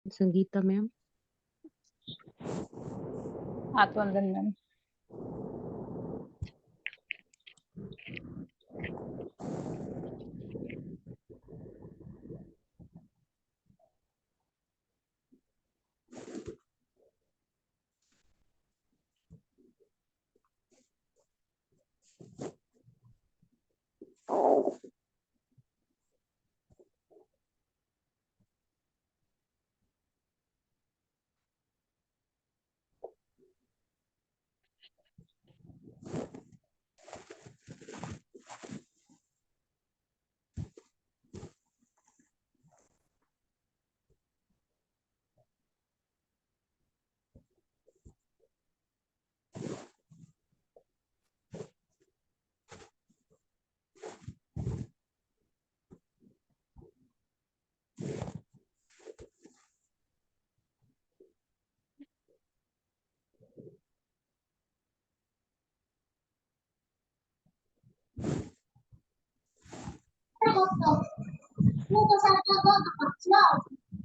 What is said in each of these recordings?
Sangeeta ma'am. आत्मवंदन ma'am.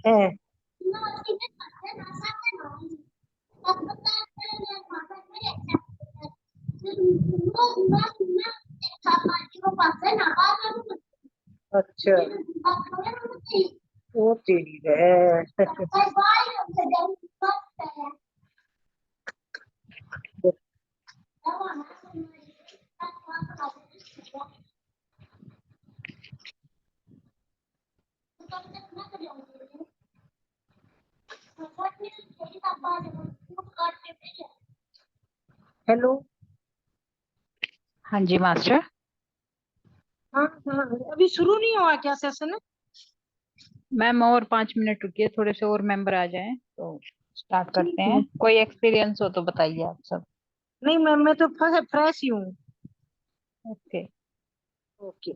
है। अच्छा। वो तेरी है। हेलो। हाँ जी मास्टर। हाँ हाँ, अभी शुरू नहीं हुआ क्या सेशन? मैम और 5 मिनट रुकिए, थोड़े से और मेंबर आ जाएं तो स्टार्ट ठीक करते है। हैं। कोई एक्सपीरियंस हो तो बताइए आप सब। नहीं मैम, मैं तो फ्रेश ही हूँ। ओके। ओके।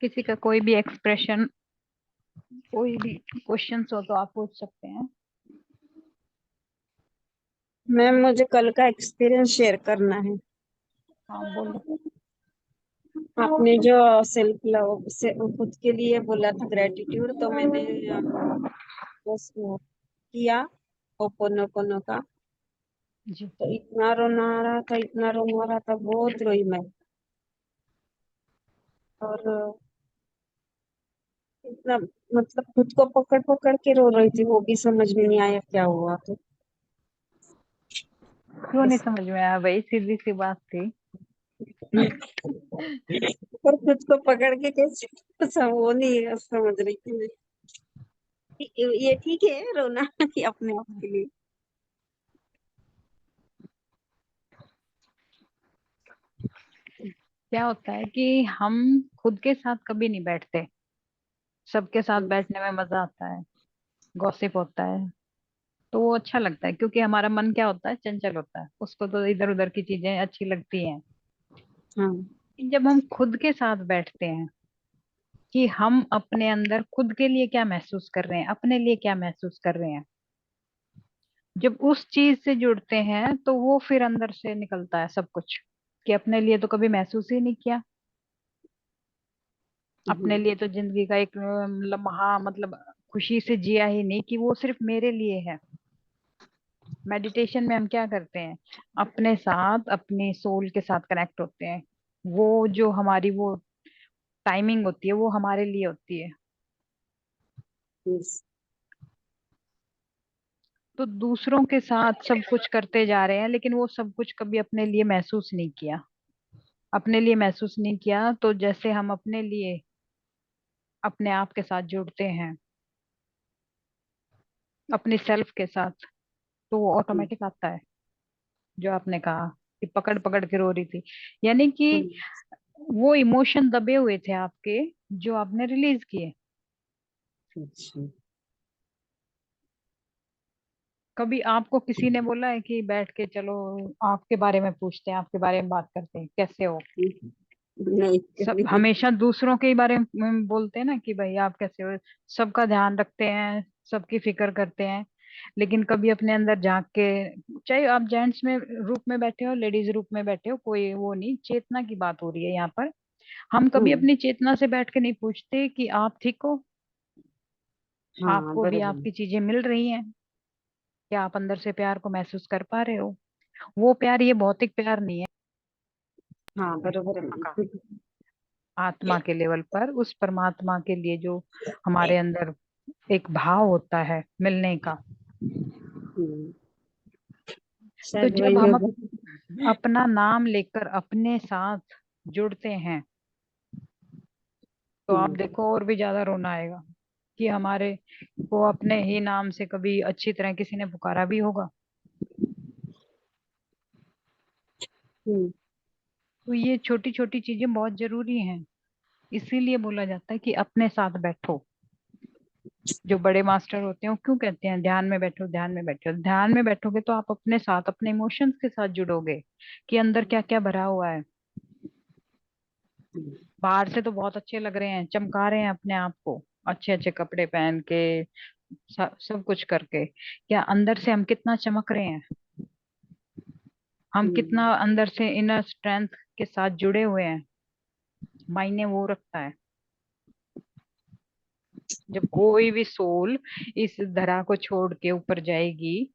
किसी का कोई भी एक्सप्रेशन, कोई भी क्वेश्चंस हो तो आप पूछ सकते हैं। मैम, मुझे कल का एक्सपीरियंस शेयर करना है। हाँ बोलो। आपने जो सेल्फ लव से खुद के लिए बोला था ग्रेटिट्यूड, तो मैंने बस वो किया ओपोनोपोनो का। जी। तो इतना रोना आ रहा था, इतना रोना आ रहा था, बहुत रोई मैं। और इतना, मतलब खुद को पकड़ पकड़ के रो रही थी, वो भी समझ में नहीं आया क्या हुआ। तो क्यों नहीं समझ में आया भाई, सीधी सी बात थी। पर खुद को पकड़ के कैसे वो नहीं समझ रही थी मैं। ये ठीक है रोना अपने आप के लिए। क्या होता है कि हम खुद के साथ कभी नहीं बैठते, सबके साथ बैठने में मजा आता है, गॉसिप होता है तो वो अच्छा लगता है, क्योंकि हमारा मन क्या होता है, चंचल होता है, उसको तो इधर उधर की चीजें अच्छी लगती हैं। हाँ। जब हम खुद के साथ बैठते हैं कि हम अपने अंदर खुद के लिए क्या महसूस कर रहे हैं, अपने लिए क्या महसूस कर रहे हैं, जब उस चीज से जुड़ते हैं तो वो फिर अंदर से निकलता है सब कुछ, कि अपने लिए तो कभी महसूस ही नहीं किया। अपने हम्म। लिए तो जिंदगी का एक लम्हा, मतलब खुशी से जिया ही नहीं, कि वो सिर्फ मेरे लिए है। मेडिटेशन में हम क्या करते हैं, अपने साथ, अपने सोल के साथ कनेक्ट होते हैं। वो जो हमारी वो टाइमिंग होती है वो हमारे लिए होती है। यस। तो दूसरों के साथ सब कुछ करते जा रहे हैं, लेकिन वो सब कुछ कभी अपने लिए महसूस नहीं किया। अपने लिए महसूस नहीं किया, तो जैसे हम अपने लिए अपने आप के साथ जुड़ते हैं, अपने सेल्फ के साथ, तो वो ऑटोमेटिक आता है। जो आपने कहा कि पकड़ पकड़ के रो रही थी, यानी कि वो इमोशन दबे हुए थे आपके, जो आपने रिलीज किए। अच्छा। कभी आपको किसी ने बोला है कि बैठ के चलो आपके बारे में पूछते हैं, आपके बारे में बात करते हैं, कैसे हो? नहीं सब कभी। हमेशा दूसरों के ही बारे में बोलते हैं ना कि भाई आप कैसे हो, सबका ध्यान रखते हैं, सबकी फिक्र करते हैं, लेकिन कभी अपने अंदर झांक के, चाहे आप जेंट्स में रूप में बैठे हो, लेडीज रूप में बैठे हो, कोई वो नहीं, चेतना की बात हो रही है यहाँ पर। हम कभी हम्म। अपनी चेतना से बैठ के नहीं पूछते कि आप ठीक हो, हाँ आपको भी बरोबर। आपकी चीजें मिल रही हैं, क्या आप अंदर से प्यार को महसूस कर पा रहे हो। वो प्यार ये भौतिक प्यार नहीं है, हाँ बरोबर आत्मा का, है। आत्मा के लेवल पर उस परमात्मा के लिए जो हमारे अंदर एक भाव होता है मिलने का। हम्म, तो शायद जब वही हम होगा। अपना नाम लेकर अपने साथ जुड़ते हैं, तो आप हम्म। देखो और भी ज्यादा रोना आएगा कि हमारे को अपने ही नाम से कभी अच्छी तरह किसी ने पुकारा भी होगा। हम्म। तो ये छोटी छोटी चीजें बहुत जरूरी हैं, इसीलिए बोला जाता है कि अपने साथ बैठो। जो बड़े मास्टर होते हैं वो क्यों कहते हैं ध्यान में बैठो, ध्यान में बैठो। ध्यान में बैठोगे तो आप अपने साथ, अपने इमोशंस के साथ जुड़ोगे कि अंदर क्या क्या भरा हुआ है। बाहर से तो बहुत अच्छे लग रहे हैं, चमका रहे हैं अपने आप को, अच्छे अच्छे कपड़े पहन के, सब कुछ करके, क्या अंदर से हम कितना चमक रहे हैं, हम हम्म। कितना अंदर से इनर स्ट्रेंथ के साथ जुड़े हुए हैं, मायने वो रखता है। जब कोई भी सोल इस धरा को छोड़ के ऊपर जाएगी,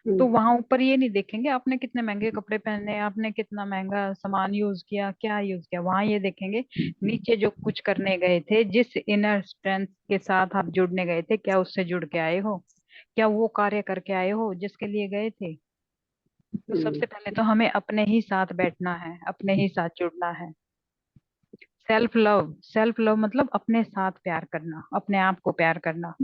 तो हम्म। वहां ऊपर ये नहीं देखेंगे आपने कितने महंगे कपड़े पहने, आपने कितना महंगा सामान यूज किया, क्या यूज किया। वहां ये देखेंगे नीचे जो कुछ करने गए थे, जिस इनर स्ट्रेंथ के साथ आप जुड़ने गए थे, क्या उससे जुड़ के आए हो, क्या वो कार्य करके आए हो जिसके लिए गए थे। तो हम्म। सबसे पहले तो हमें अपने ही साथ बैठना है, अपने ही साथ जुड़ना है। सेल्फ लव, सेल्फ लव मतलब अपने साथ प्यार करना, अपने आप को प्यार करना।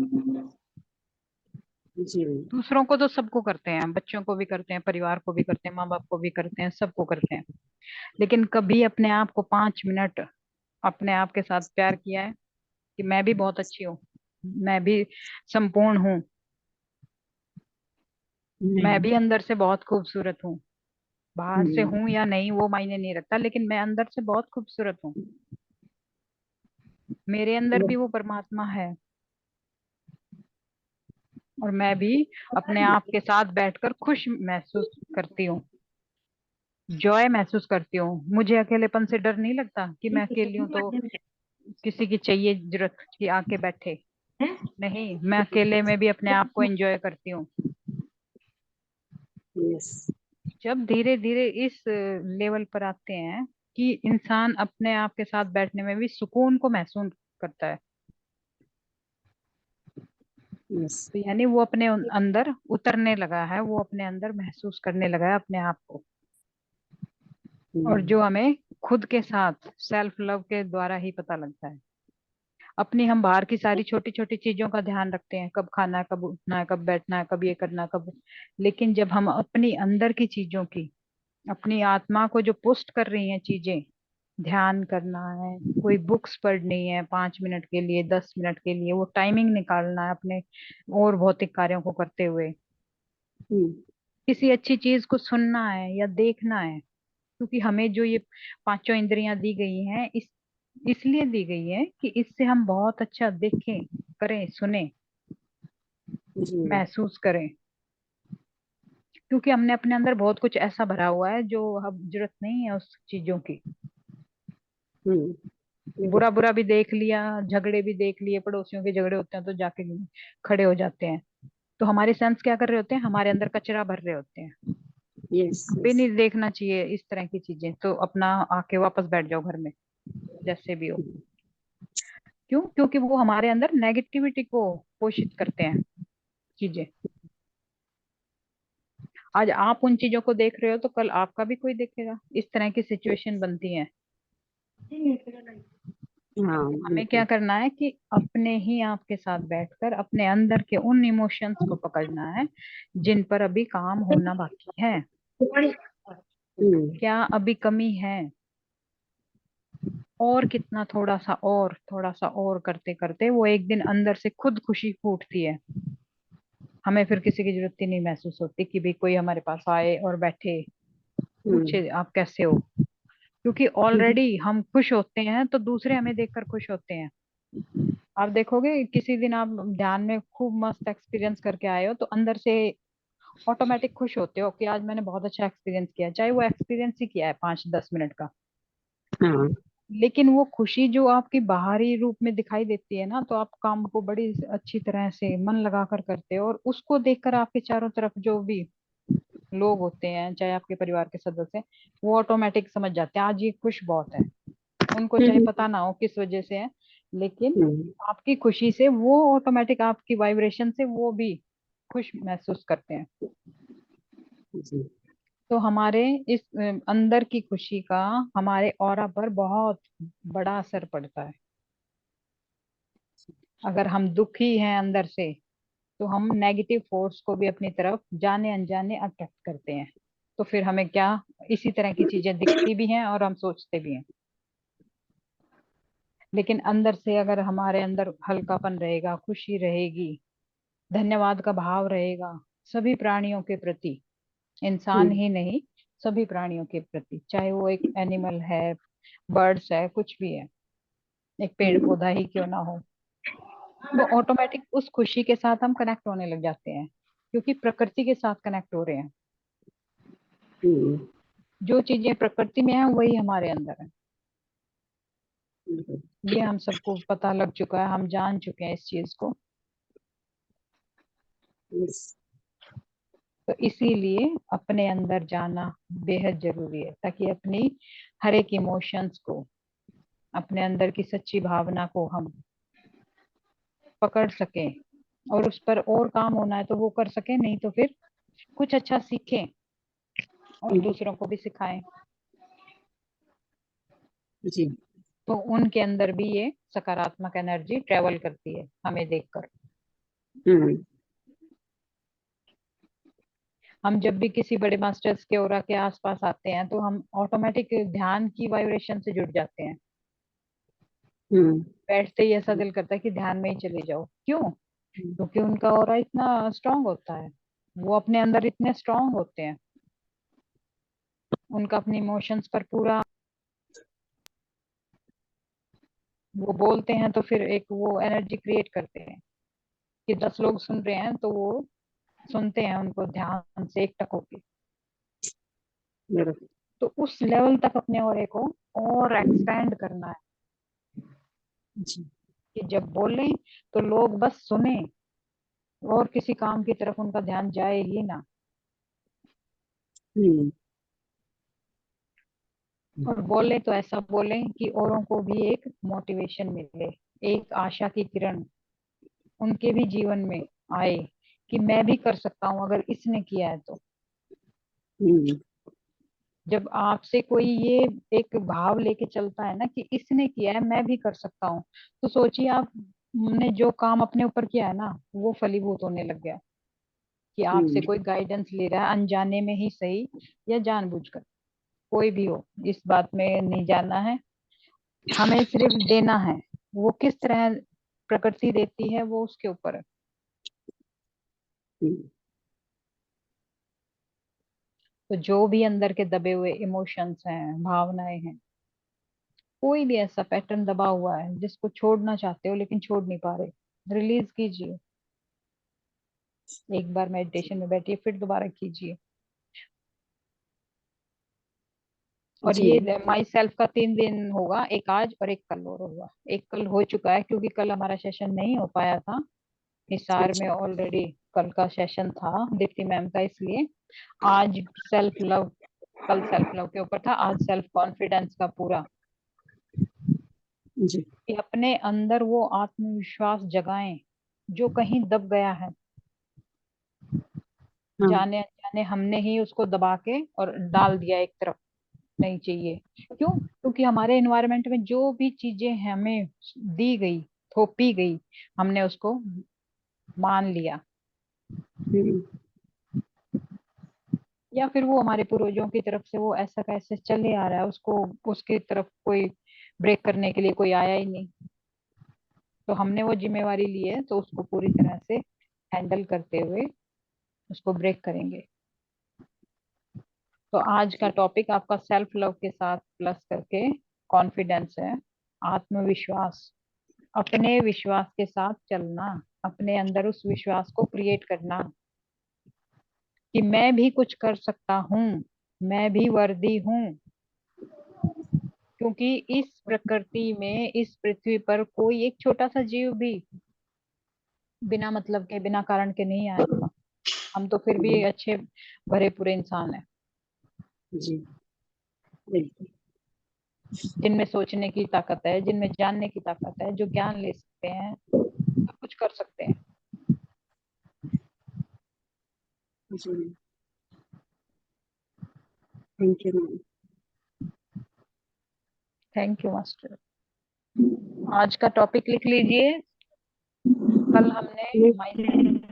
जी। दूसरों को तो सबको करते हैं, बच्चों को भी करते हैं, परिवार को भी करते हैं, माँ बाप को भी करते हैं, सबको करते हैं, लेकिन कभी अपने आप को 5 मिनट अपने आप के साथ प्यार किया है कि मैं भी बहुत अच्छी हूँ, मैं भी संपूर्ण हूँ, मैं नहीं। भी अंदर से बहुत खूबसूरत हूँ। बाहर से हम्म। हूँ या नहीं वो मायने नहीं रखता, लेकिन मैं अंदर से बहुत खूबसूरत हूँ, मेरे अंदर भी वो परमात्मा है, और मैं भी अपने आप के साथ बैठकर खुश महसूस करती हूँ, जॉय महसूस करती हूँ। मुझे अकेलेपन से डर नहीं लगता कि मैं अकेली हूँ तो किसी की चाहिए जरूरत कि आके बैठे। नहीं, मैं अकेले में भी अपने आप को एंजॉय करती हूँ। यस। जब धीरे धीरे इस लेवल पर आते हैं कि इंसान अपने आप के साथ बैठने में भी सुकून को महसूस करता है, यस। तो यानी वो अपने अंदर उतरने लगा है, वो अपने अंदर महसूस करने लगा है अपने आप को। और जो हमें खुद के साथ सेल्फ लव के द्वारा ही पता लगता है। अपनी हम बाहर की सारी छोटी छोटी चीजों का ध्यान रखते हैं, कब खाना है, कब उठना है, कब बैठना है, कब ये करना है, कब, लेकिन जब हम अपनी अंदर की चीजों की, अपनी आत्मा को जो पुष्ट कर रही हैं चीजें, ध्यान करना है, कोई बुक्स पढ़नी है 5 मिनट के लिए, 10 मिनट के लिए, वो टाइमिंग निकालना है अपने और भौतिक कार्यों को करते हुए, हम्म। किसी अच्छी चीज को सुनना है या देखना है, क्योंकि हमें जो ये पांचों इंद्रियां दी गई हैं, इसलिए दी गई है कि इससे हम बहुत अच्छा देखें, करें, सुने, जी। महसूस करें। क्योंकि हमने अपने अंदर बहुत कुछ ऐसा भरा हुआ है जो अब जरूरत नहीं है उस चीजों की। हम्म। बुरा बुरा भी देख लिया, झगड़े भी देख लिए, पड़ोसियों के झगड़े होते हैं तो जाके खड़े हो जाते हैं, तो हमारे सेंस क्या कर रहे होते हैं, हमारे अंदर कचरा भर रहे होते हैं। यस। भी यस। नहीं देखना चाहिए इस तरह की चीजें, तो अपना आके वापस बैठ जाओ घर में, जैसे भी हो। क्यों? क्योंकि वो हमारे अंदर नेगेटिविटी को पोषित करते हैं चीजें। आज आप उन चीजों को देख रहे हो तो कल आपका भी कोई देखेगा, इस तरह की सिचुएशन बनती है। हाँ हमें क्या बिल्कुल। करना है कि अपने ही आप के साथ बैठकर अपने अंदर के उन इमोशंस को पकड़ना है जिन पर अभी काम होना बाकी है, हम्म। क्या अभी कमी है, और कितना, थोड़ा सा और करते करते वो एक दिन अंदर से खुद खुशी फूटती है। हमें फिर किसी की जरूरत ही नहीं महसूस होती कि भाई कोई हमारे पास आए और बैठे, हम्म। पूछे आप कैसे हो। क्योंकि ऑलरेडी हम खुश होते हैं तो दूसरे हमें देखकर खुश होते हैं। आप देखोगे किसी दिन आप ध्यान में खूब मस्त एक्सपीरियंस करके आए हो तो अंदर से ऑटोमेटिक खुश होते हो कि आज मैंने बहुत अच्छा एक्सपीरियंस किया, चाहे वो एक्सपीरियंस ही किया है 5-10 मिनट का। हाँ। लेकिन वो खुशी जो आपकी बाहरी रूप में दिखाई देती है ना, तो आप काम को बड़ी अच्छी तरह से मन लगाकर करते हो, और उसको देखकर आपके चारों तरफ जो भी लोग होते हैं, चाहे आपके परिवार के सदस्य, वो ऑटोमेटिक समझ जाते हैं आज ये खुश बहुत है। उनको चाहे हम्म। पता ना हो किस वजह से है, लेकिन हम्म। आपकी खुशी से वो ऑटोमेटिक, आपकी वाइब्रेशन से वो भी खुश महसूस करते हैं। जी। तो हमारे इस अंदर की खुशी का हमारे ऑरा पर बहुत बड़ा असर पड़ता है। अगर हम दुखी हैं अंदर से, तो हम नेगेटिव फोर्स को भी अपनी तरफ जाने अनजाने अट्रैक्ट करते हैं। तो फिर हमें क्या, इसी तरह की चीजें दिखती भी हैं और हम सोचते भी हैं। लेकिन अंदर से अगर हमारे अंदर हल्कापन रहेगा, खुशी रहेगी, धन्यवाद का भाव रहेगा सभी प्राणियों के प्रति, इंसान हम्म। ही नहीं, सभी प्राणियों के प्रति, चाहे वो एक एनिमल है, बर्ड्स है, कुछ भी है, एक पेड़ हम्म। पौधा ही क्यों ना हो, वो ऑटोमेटिक उस खुशी के साथ हम कनेक्ट होने लग जाते हैं, क्योंकि प्रकृति के साथ कनेक्ट हो रहे हैं। हम्म। जो चीजें प्रकृति में है वही हमारे अंदर है। ये हम सबको पता लग चुका है, हम जान चुके हैं इस चीज को। यस। तो इसीलिए अपने अंदर जाना बेहद जरूरी है, ताकि अपनी हर एक इमोशंस को, अपने अंदर की सच्ची भावना को हम पकड़ सकें, और उस पर और काम होना है तो वो कर सकें, नहीं तो फिर कुछ अच्छा सीखें और दूसरों को भी सिखाएं। जी। तो उनके अंदर भी ये सकारात्मक एनर्जी ट्रेवल करती है हमें देखकर। हम्म। हम जब भी किसी बड़े मास्टर्स के ओरा के आसपास आते हैं तो हम ऑटोमेटिक ध्यान की वाइब्रेशन से जुड़ जाते हैं। हम्म। बैठते ही ऐसा दिल करता है कि ध्यान में ही चले जाओ। क्यों? क्योंकि उनका ऑरा इतना स्ट्रांग होता है, वो अपने अंदर इतने स्ट्रांग होते हैं, उनका अपने इमोशंस पर पूरा, वो बोलते हैं तो फिर एक वो एनर्जी क्रिएट करते हैं कि 10 लोग सुन रहे हैं तो वो सुनते हैं उनको ध्यान से एकटक होके। बराबर। तो उस लेवल तक अपने ऑरे को और एक्सपेंड करना है जी। कि जब बोलें तो लोग बस सुने, और किसी काम की तरफ उनका ध्यान जाए ही ना। हम्म। और बोले तो ऐसा बोले कि औरों को भी एक मोटिवेशन मिले, एक आशा की किरण उनके भी जीवन में आए कि मैं भी कर सकता हूँ अगर इसने किया है तो। हम्म। जब आपसे कोई ये एक भाव लेके चलता है ना कि इसने किया है मैं भी कर सकता हूँ, तो सोचिए आप ने जो काम अपने ऊपर किया है ना, वो फलीभूत होने लग गया। कि आपसे हम्म। कोई गाइडेंस ले रहा है, अनजाने में ही सही या जानबूझकर, कोई भी हो, इस बात में नहीं जाना है। हमें सिर्फ देना है, वो किस तरह प्रकृति देती है वो उसके ऊपर है। हम्म। तो जो भी अंदर के दबे हुए इमोशंस हैं, भावनाएं हैं, कोई भी ऐसा पैटर्न दबा हुआ है जिसको छोड़ना चाहते हो लेकिन छोड़ नहीं पा रहे, रिलीज कीजिए। एक बार मेडिटेशन में बैठिए, फिर दोबारा कीजिए। और जी। ये माई सेल्फ का 3 दिन होगा, एक आज और एक कल और होगा। एक कल हो चुका है क्योंकि कल हमारा सेशन नहीं हो पाया था हिसार में, अच्छा। ऑलरेडी कल का सेशन था दीप्ति मैम का, इसलिए आज सेल्फ लव, कल सेल्फ लव के ऊपर था, आज सेल्फ कॉन्फिडेंस का पूरा, जी। कि अपने अंदर वो आत्मविश्वास जगाएं जो कहीं दब गया है, हाँ। जाने अनजाने हमने ही उसको दबा के और डाल दिया एक तरफ, नहीं चाहिए। क्यों? क्योंकि हमारे एनवायरनमेंट में जो भी चीजें हमें दी गई, थोपी गई, हमने उसको मान लिया, हम्म। या फिर वो हमारे पूर्वजों की तरफ से वो ऐसा कैसे चले आ रहा है, उसको उसकी तरफ कोई ब्रेक करने के लिए कोई आया ही नहीं। तो हमने वो जिम्मेवारी ली है, तो उसको पूरी तरह से हैंडल करते हुए उसको ब्रेक करेंगे। तो आज का टॉपिक आपका सेल्फ लव के साथ प्लस करके कॉन्फिडेंस है, आत्मविश्वास, अपने विश्वास के साथ चलना, अपने अंदर उस विश्वास को क्रिएट करना कि मैं भी कुछ कर सकता हूँ, मैं भी वर्दी हूँ। क्योंकि इस प्रकृति में, इस पृथ्वी पर कोई एक छोटा सा जीव भी बिना मतलब के, बिना कारण के नहीं आया था। हम तो फिर भी अच्छे भरे पूरे इंसान हैं, जी बिल्कुल। जिनमें सोचने की ताकत है, जिनमें जानने की ताकत है, जो ज्ञान ले सकते हैं, सब कुछ कर सकते हैं। जी thank you ma'am. Thank you master. आज का टॉपिक लिख लीजिए। कल हमने माइंड।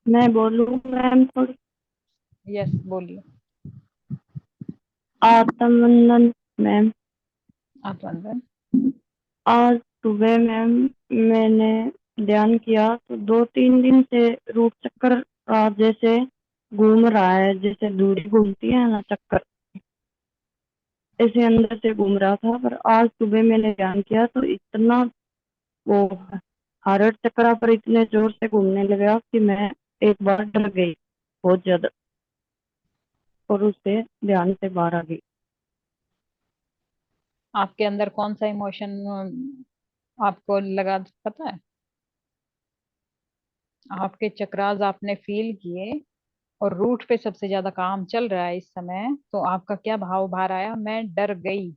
मैं बोलूँ मैम थोड़ी? यस, बोलिए। आत्मवंदन मैम। आप अंदर। आज सुबह मैम मैंने ध्यान किया तो 2-3 दिन से रूट चक्कर जैसे घूम रहा है, जैसे दूरी घूमती है ना चक्कर, ऐसे अंदर से घूम रहा था। पर आज सुबह मैंने ध्यान किया तो इतना वो हार्ट चक्कर पर इतने जोर से घूमने लगा कि मैं एक बार डर गई बहुत ज्यादा, और उससे ध्यान से बाहर आ गई। आपके अंदर कौन सा इमोशन आपको लगा, पता है? आपके चक्रास आपने फील किए और रूट पे सबसे ज्यादा काम चल रहा है इस समय, तो आपका क्या भाव बाहर आया? मैं डर गई।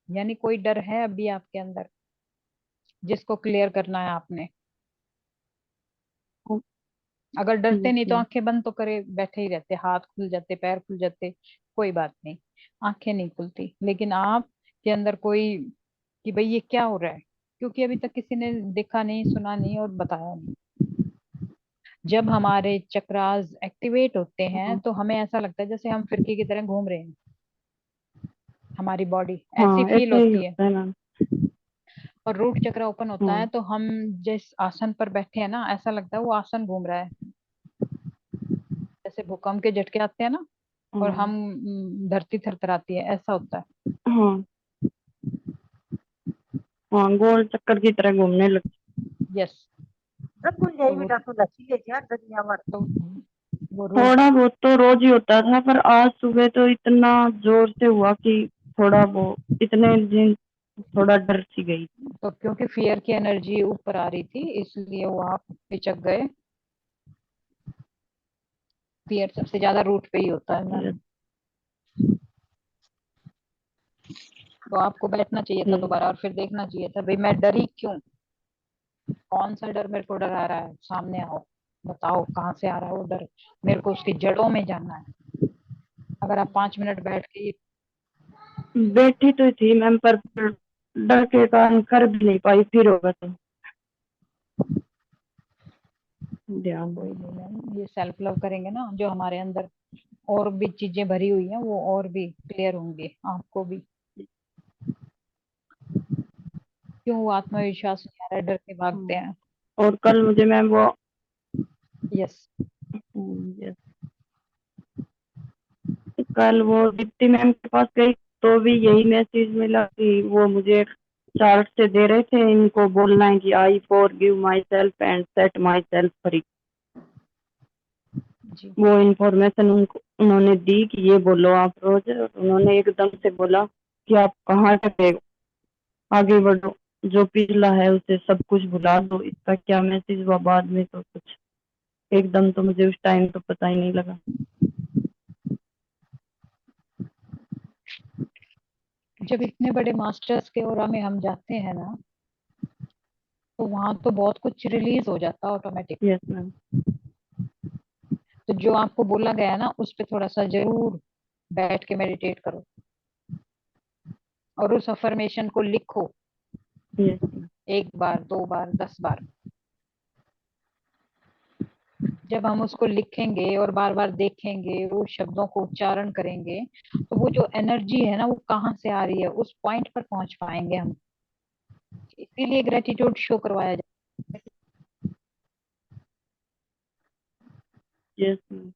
यानी कोई डर है अभी आपके अंदर जिसको क्लियर करना है आपने। अगर डरते नहीं तो यस आंखें बंद तो करे बैठे ही रहते, हाथ खुल जाते, पैर खुल जाते, कोई बात नहीं। आंखें नहीं खुलती, लेकिन आप के अंदर कोई कि भाई ये क्या हो रहा है, क्योंकि अभी तक किसी ने देखा नहीं, सुना नहीं और बताया नहीं। जब हमारे चक्रास एक्टिवेट होते हैं मैम। तो हमें ऐसा लगता है जैसे हम फिरकी की तरह घूम रहे हैं, हमारी बॉडी ऐसी हाँ फील ऐसे ही होती है। होता है मैम। और रूट चक्र ओपन होता है हाँ तो हम जिस आसन पर बैठे हैं ना, ऐसा लगता है वो आसन घूम रहा है। जैसे भूकंप के झटके आते हैं ना, और हम हाँ धरती थरथराती है, ऐसा होता है। हाँ हाँ, गोल चक्कर की तरह घूमने लग। यस। रखो तो यही वो बेटा तो लस्सी ले जा दुनिया भर। तो वो रूट। थोड़ा बहुत तो रोज ही होता था, पर आज सुबह तो इतना जोर से हुआ कि थोड़ा वो इतने दिन थोड़ा डर सी गई। तो क्योंकि फियर की एनर्जी ऊपर आ रही थी, इसलिए वो आप पिचक गए। फियर सबसे ज्यादा रूट पे ही होता है मैम। यस तो आपको बैठना चाहिए था यस दोबारा और फिर देखना चाहिए था भाई मैं डरी क्यों, कौन सा डर मेरे को डरा रहा है, सामने आओ, बताओ कहाँ से आ रहा है वो डर, मेरे को उसकी जड़ों में जानना है। अगर आप 5 मिनट बैठ के बैठी तो थी मैम, पर डर के कारण कर भी नहीं पाई। फिर होगा तो ध्यान। कोई नहीं मैम, ये सेल्फ लव करेंगे ना, जो हमारे अंदर और भी चीजें भरी हुई हैं वो और भी क्लियर होंगे आपको भी। क्यों वो आत्मविश्वास नहीं आ रहा है, डर के भागते हैं। और कल मुझे मैम वो यस। यस, कल वो दीप्ति मैम के पास गई तो भी यही मैसेज मिला कि वो मुझे चार्ट से दे रहे थे, इनको बोलना है कि I forgive myself and set myself free. जी। वो इन्फॉर्मेशन उनको उन्होंने दी कि ये बोलो आप रोज। और उन्होंने एकदम से बोला कि आप कहाँ तक आगे बढ़ो, जो पिछला है उसे सब कुछ भुला दो। इसका क्या मैसेज हुआ बाद में तो कुछ एकदम तो मुझे उस टाइम तो पता ही नहीं लगा। जब इतने बड़े मास्टर्स के ओरा में हम जाते हैं ना, तो वहां तो बहुत कुछ रिलीज हो जाता है ऑटोमेटिक। Yes ma'am. तो जो आपको बोला गया है ना, उस पर थोड़ा सा जरूर बैठ के मेडिटेट करो और उस अफर्मेशन को लिखो, यस मैम। 1 बार, 2 बार, 10 बार। जब हम उसको लिखेंगे और बार बार देखेंगे, वो शब्दों को उच्चारण करेंगे, तो वो जो एनर्जी है ना, वो कहाँ से आ रही है उस पॉइंट पर पहुंच पाएंगे हम। इसीलिए ग्रेटिट्यूड शो करवाया जाए। Yes ma'am.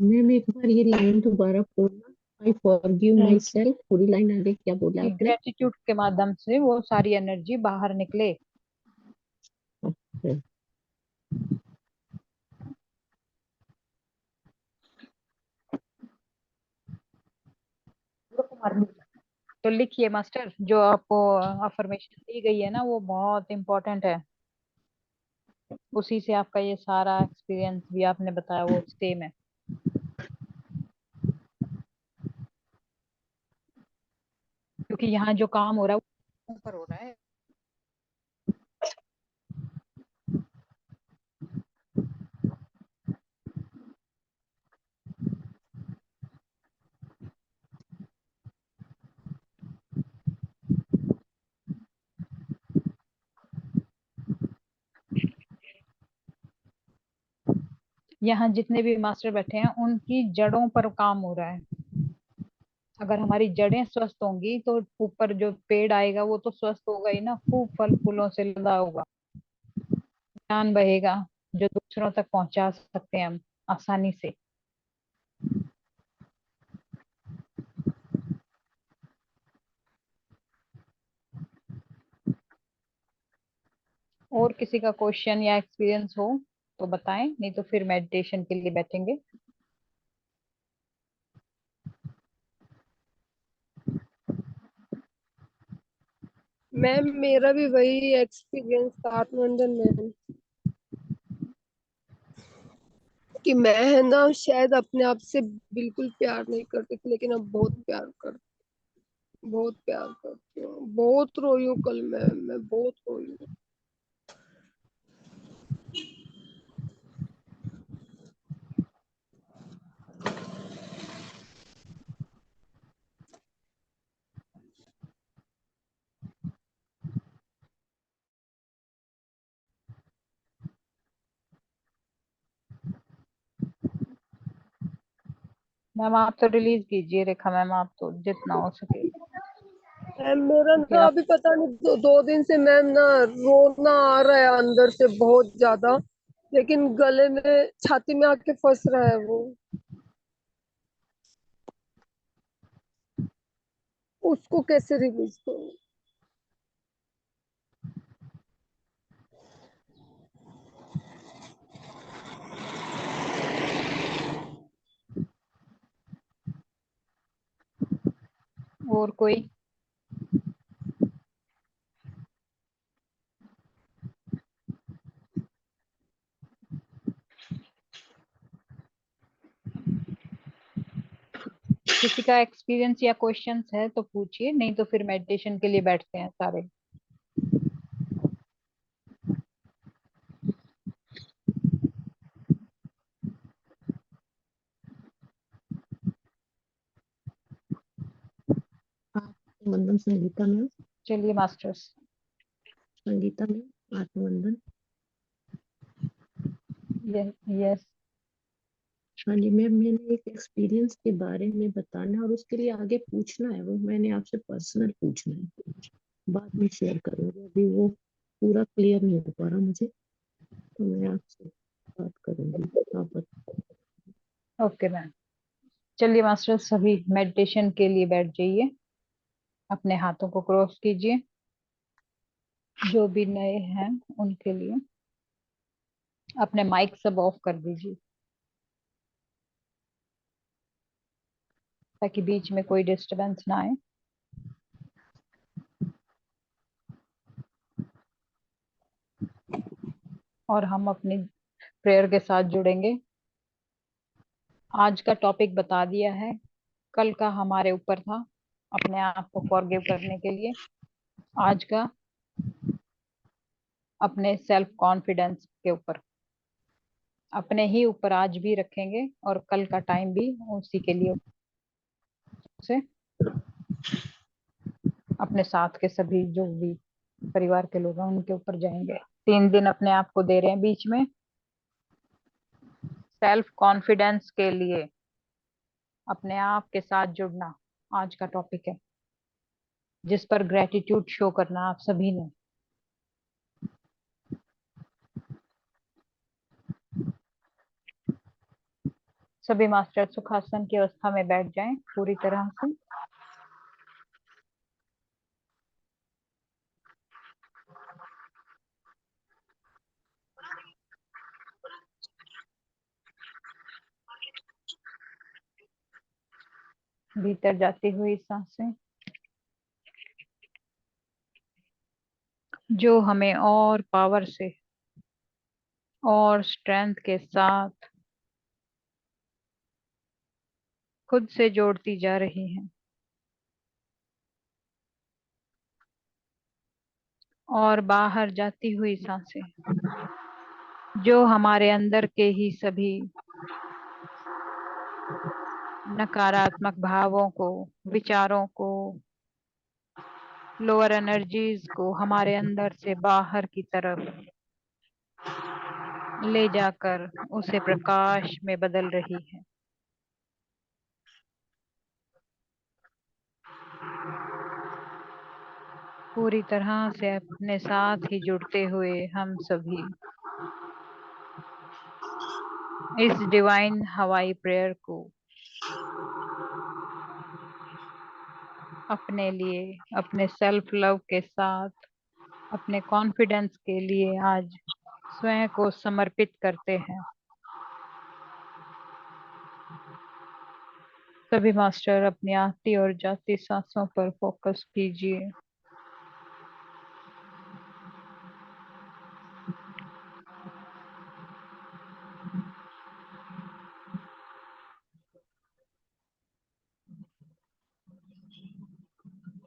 मैम एक बार ये लाइन दोबारा बोलना, आई फॉरगिव माई सेल्फ, पूरी लाइन आगे क्या बोला आपने? ग्रेटिट्यूड के माध्यम से वो सारी एनर्जी बाहर निकले। Okay. तो लिखिए मास्टर, जो आपको अफर्मेशन दी गई है ना वो बहुत इम्पोर्टेंट है। उसी से आपका ये सारा एक्सपीरियंस भी आपने बताया वो सेम है। क्योंकि यहाँ जो काम हो रहा है वो ऊपर हो रहा है। यहाँ जितने भी मास्टर बैठे हैं उनकी जड़ों पर काम हो रहा है। अगर हमारी जड़ें स्वस्थ होंगी तो ऊपर जो पेड़ आएगा वो तो स्वस्थ होगा ही ना, खूब फल फूलों से लदा होगा, ज्ञान बहेगा जो दूसरों तक पहुंचा सकते हैं हम आसानी से। और किसी का क्वेश्चन या एक्सपीरियंस हो तो बताएं, नहीं तो फिर मेडिटेशन के लिए बैठेंगे। मैम मेरा भी वही एक्सपीरियंस था आत्मरंजन मैम, कि मैं है ना शायद अपने आप से बिल्कुल प्यार नहीं करती थी, लेकिन अब बहुत प्यार करती हूँ। बहुत रोई हूँ कल मैं बहुत रोई हूँ। मैम आप तो रिलीज कीजिए, रेखा मैम आप तो जितना हो सके। मैम मेरा क्योंकि ना आप अभी पता नहीं दो दिन से मैम ना रोना आ रहा है अंदर से बहुत ज्यादा, लेकिन गले में छाती में आके फंस रहा है वो, उसको कैसे रिलीज करूँ। और कोई किसी का एक्सपीरियंस या क्वेश्चंस है तो पूछिए, नहीं तो फिर मेडिटेशन के लिए बैठते हैं सारे। आत्मवंदन संगीता मैम। चलिए मास्टर्स। संगीता मैम आत्मवंदन। यस। हाँ जी मैम, मैंने एक एक्सपीरियंस के बारे में बताना है और उसके लिए आगे पूछना है, वो मैंने आपसे पर्सनल पूछना है, बाद में शेयर करूंगी, अभी वो पूरा क्लियर नहीं हो पा रहा मुझे, तो मैं आपसे बात करूंगी। आप ओके मैम। चलिए मास्टर्स सभी मेडिटेशन के लिए बैठ जाइए, अपने हाथों को क्रॉस कीजिए। जो भी नए हैं उनके लिए अपने माइक सब ऑफ कर दीजिए ताकि बीच में कोई डिस्टरबेंस ना आए। और हम अपनी प्रेयर के साथ जुड़ेंगे। आज का टॉपिक बता दिया है, कल का हमारे ऊपर था अपने आप को फॉरगिव करने के लिए। आज का अपने सेल्फ कॉन्फिडेंस के ऊपर, अपने ही ऊपर आज भी रखेंगे और कल का टाइम भी उसी के लिए से अपने साथ के सभी जो भी परिवार के लोग हैं उनके ऊपर जाएंगे। 3 दिन अपने आप को दे रहे हैं बीच में सेल्फ कॉन्फिडेंस के लिए, अपने आप के साथ जुड़ना आज का टॉपिक है। जिस पर ग्रेटिट्यूड शो करना आप सभी ने। सभी मास्टर सुखासन की अवस्था में बैठ जाएं पूरी तरह से। भीतर जाती हुई सांसें जो हमें और पावर से और स्ट्रेंथ के साथ खुद से जोड़ती जा रही हैं, और बाहर जाती हुई सांसें जो हमारे अंदर के ही सभी नकारात्मक भावों को, विचारों को, लोअर एनर्जीज को हमारे अंदर से बाहर की तरफ ले जाकर उसे प्रकाश में बदल रही है। पूरी तरह से अपने साथ ही जुड़ते हुए हम सभी इस डिवाइन हवाई प्रेयर को अपने लिए, अपने सेल्फ लव के साथ, अपने कॉन्फिडेंस के लिए आज स्वयं को समर्पित करते हैं। सभी मास्टर अपनी आती और जाती सांसों पर फोकस कीजिए।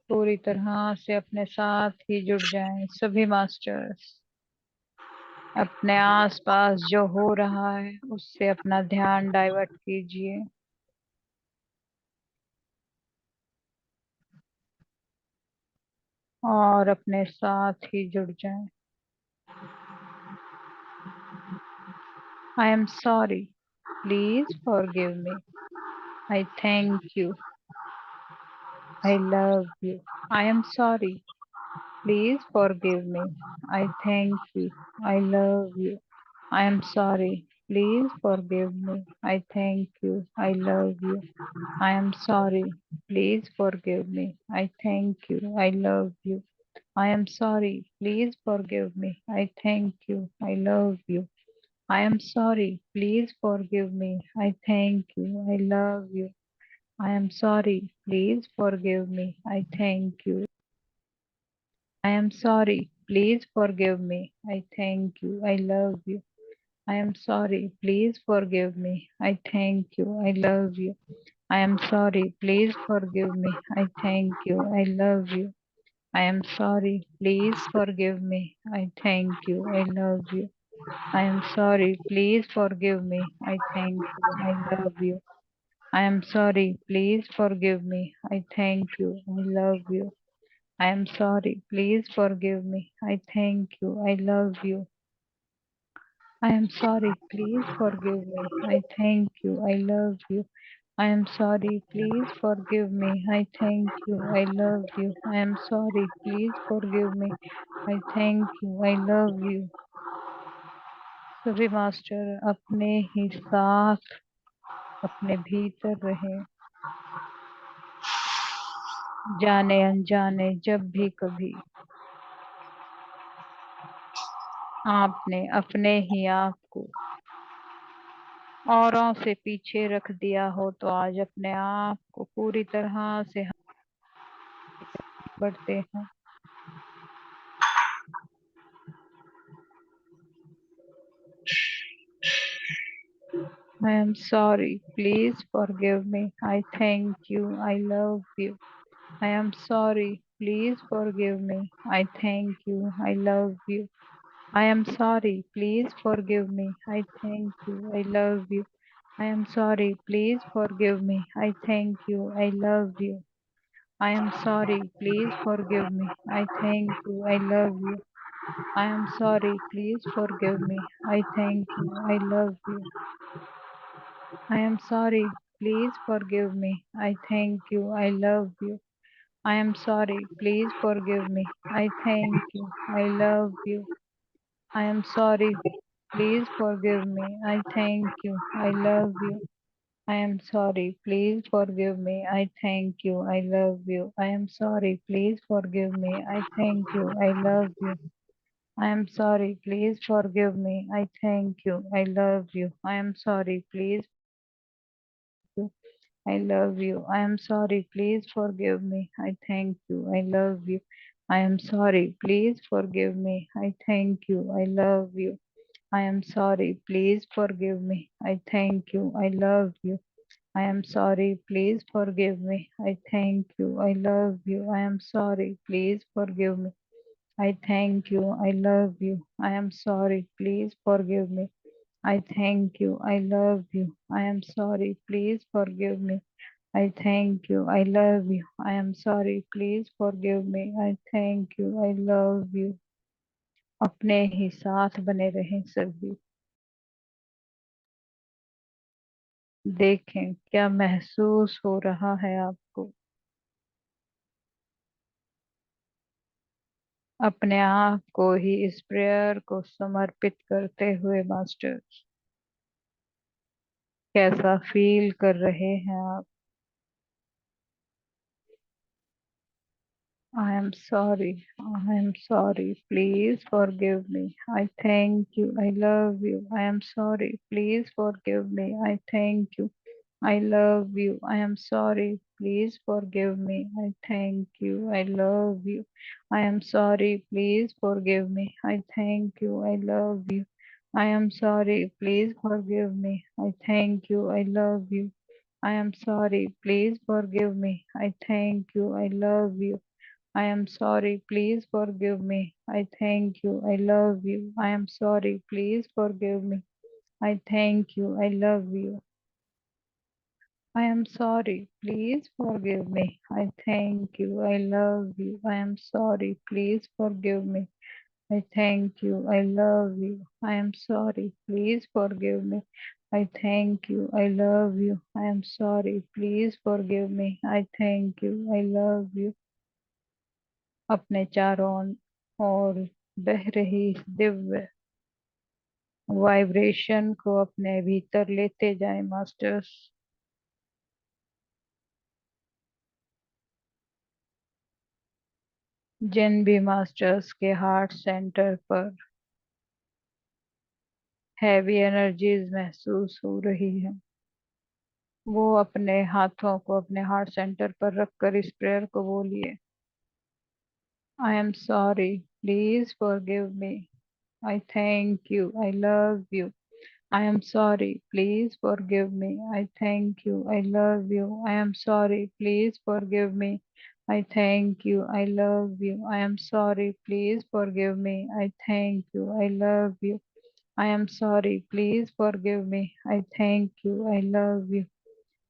पूरी तरह से अपने साथ ही जुड़ जाएं सभी मास्टर्स। अपने आसपास जो हो रहा है उससे अपना ध्यान डाइवर्ट कीजिए। और अपने साथ ही जुड़ जाएं। I am sorry. Please forgive me. I thank you. I love you. I am sorry. Please forgive me. I thank you. I love you. I am sorry. Please forgive me. I thank you. I love you. I am sorry. Please forgive me. I thank you. I love you. I am sorry. Please forgive me. I thank you. I love you. I am sorry. Please forgive me. I thank you. I love you. I am sorry. Please forgive me. I thank you. I am sorry. Please forgive me. I thank you. I love you. I am sorry. Please forgive me. I thank you. I love you. I am sorry. Please forgive me. I thank you. I love you. I am sorry. Please forgive me. I thank you. I love you. I am sorry. Please forgive me. I thank you. I love you. I am sorry. Please forgive me. I thank you. I love you. I am sorry. Please forgive me. I thank you. I love you. I am sorry. Please forgive me. I thank you. I love you. I am sorry. Please forgive me. I thank you. I love you. I am sorry. Please forgive me. I thank you. I love you. सभी master अपने ही साथ अपने भीतर रहे। जाने अनजाने जब भी कभी आपने अपने ही आप को औरों से पीछे रख दिया हो तो आज अपने आप को पूरी तरह से बढ़ते हैं। I am sorry. Please forgive me. I thank you. I love you. I am sorry. Please forgive me. I thank you. I love you. I am sorry. Please forgive me. I thank you. I love you. I am sorry. Please forgive me. I thank you. I love you. I am sorry. Please forgive me. I thank you. I love you. I am sorry. Please forgive me. I thank you. I love you. I am sorry. Please forgive me. I thank you. I love you. I am sorry. Please forgive me. I thank you. I love you. I am sorry. Please forgive me. I thank you. I love you. I am sorry. Please forgive me. I thank you. I love you. I am sorry. Please forgive me. I thank you. I love you. I am sorry. Please forgive me. I thank you. I love you. I am sorry. Please. I love you. I am sorry. Please forgive me. I thank you. I love you. I am sorry. Please forgive me. I thank you. I love you. I am sorry. Please forgive me. I thank you. I love you. I am sorry. Please forgive me. I thank you. I love you. I am sorry. Please forgive me. I thank you. I love you. I am sorry. Please forgive me. I thank you. I love you. I am sorry. Please forgive me. I thank you. I love you. I am sorry. Please forgive me. I thank you. I love you. अपने ही साथ बने रहें सभी। देखें क्या महसूस हो रहा है आपको। अपने आप को ही इस प्रेयर को समर्पित करते हुए मास्टर कैसा फील कर रहे हैं आप। I am sorry. I am sorry. Please forgive me. I thank you. I love you. I am sorry. Please forgive me. I thank you. I love you. I am sorry. Please forgive me. I thank you. I love you. I am sorry. Please forgive me. I thank you. I love you. I am sorry. Please forgive me. I thank you. I love you. I am sorry. Please forgive me. I thank you. I love you. I am sorry. Please forgive me. I thank you. I love you. I am sorry. Please forgive me. I thank you. I love you. I am sorry. Please forgive me. I thank you. I love you. I am sorry. Please forgive me. I thank you. I love you. I am sorry. Please forgive me. I thank you. I love you. I am sorry. Please forgive me. I thank you. I love you. अपने चारों ओर बह रही इस Divya vibration को अपने भीतर लेते जाएं मास्टर्स। जिन भी मास्टर्स के हार्ट सेंटर पर हैवी एनर्जीज महसूस हो रही है वो अपने हाथों को अपने हार्ट सेंटर पर रखकर इस प्रेयर को बोलिए। I am sorry. Please forgive me. I thank you. I love you. I am sorry. Please forgive me. I thank you. I love you. I am sorry. Please forgive me. I thank you. I love you. I am sorry. Please forgive me. I thank you. I love you. I am sorry. Please forgive me. I thank you. I love you.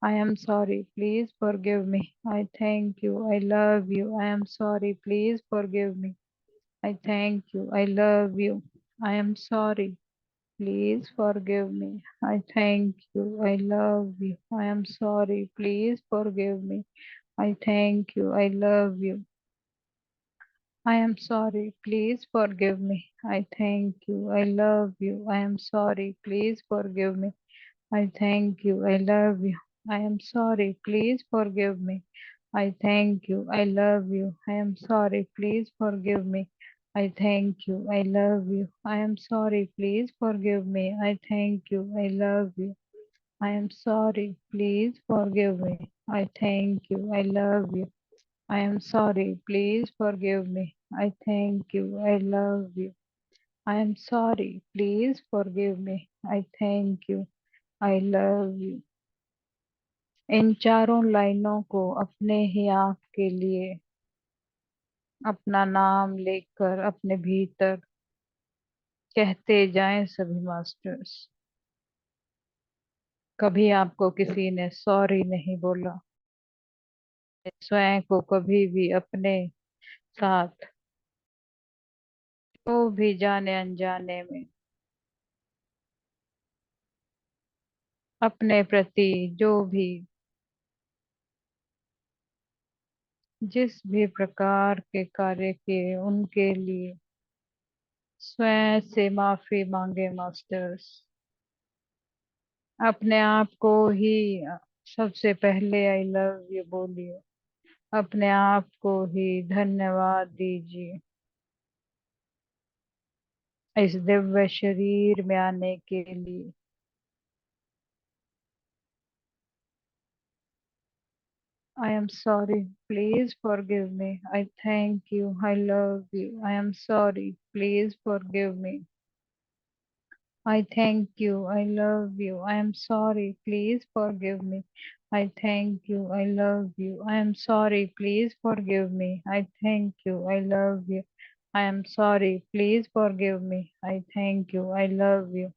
I am sorry. Please forgive me. I thank you. I love you. I am sorry. Please forgive me. I thank you. I love you. I am sorry. Please forgive me. I thank you. I love you. I am sorry. Please forgive me. I thank you. I love you. I am sorry. Please forgive me. I thank you. I love you. I am sorry. Please forgive me. I thank you. I love you. I am sorry. Please forgive me. I thank you. I love you. I am sorry. Please forgive me. I thank you. I love you. I am sorry. Please forgive me. I thank you. I love you. I am sorry. Please forgive me. I thank you. I love you. I am sorry. Please forgive me. I thank you. I love you. I am sorry. Please forgive me. I thank you. I love you. इन चारों लाइनों को अपने ही आप के लिए अपना नाम लेकर अपने भीतर कहते जाएं सभी मास्टर्स। कभी आपको किसी ने सॉरी नहीं बोला। स्वयं को कभी भी अपने साथ तो भी जाने अनजाने में अपने प्रति जो भी जिस भी प्रकार के कार्य किए उनके लिए स्वयं से माफी मांगे मास्टर्स। अपने आप को ही सबसे पहले आई लव यू बोलिए, अपने आप को ही धन्यवाद दीजिए इस दिव्य शरीर में आने के लिए। I am sorry, please forgive me. I thank you, I love you. I am sorry, please forgive me. I thank you, I love you. I am sorry, please forgive me. I thank you, I love you. I am sorry, please forgive me. I thank you, I love you.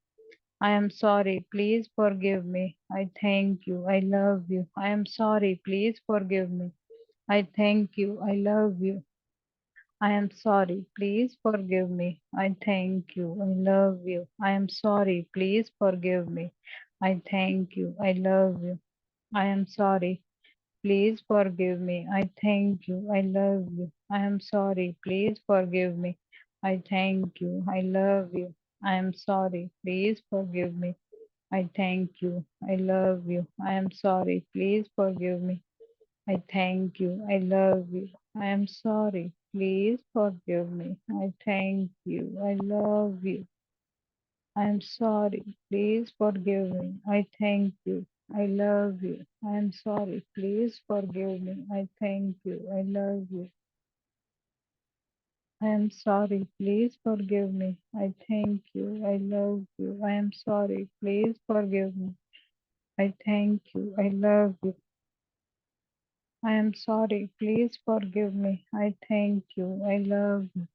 I am sorry, please forgive me. I thank you, I love you. I am sorry, please forgive me. I thank you, I love you. I am sorry, please forgive me. I thank you, I love you. I am sorry, please forgive me. I thank you, I love you. I am sorry, please forgive me. I thank you, I love you. I am sorry, please forgive me. I thank you, I love you. I am sorry, please forgive me. I thank you, I love you. I am sorry, please forgive me. I thank you, I love you. I am sorry, please forgive me. I thank you. I love you. I am sorry. Please forgive me. I thank you. I love you. I am sorry. Please forgive me. I thank you. I love you. I am sorry. Please forgive me. I thank you. I love you. I am sorry. Please forgive me. I thank you. I love you. I am sorry. Please forgive me. I thank you. I love you. I am sorry. Please forgive me. I thank you. I love you.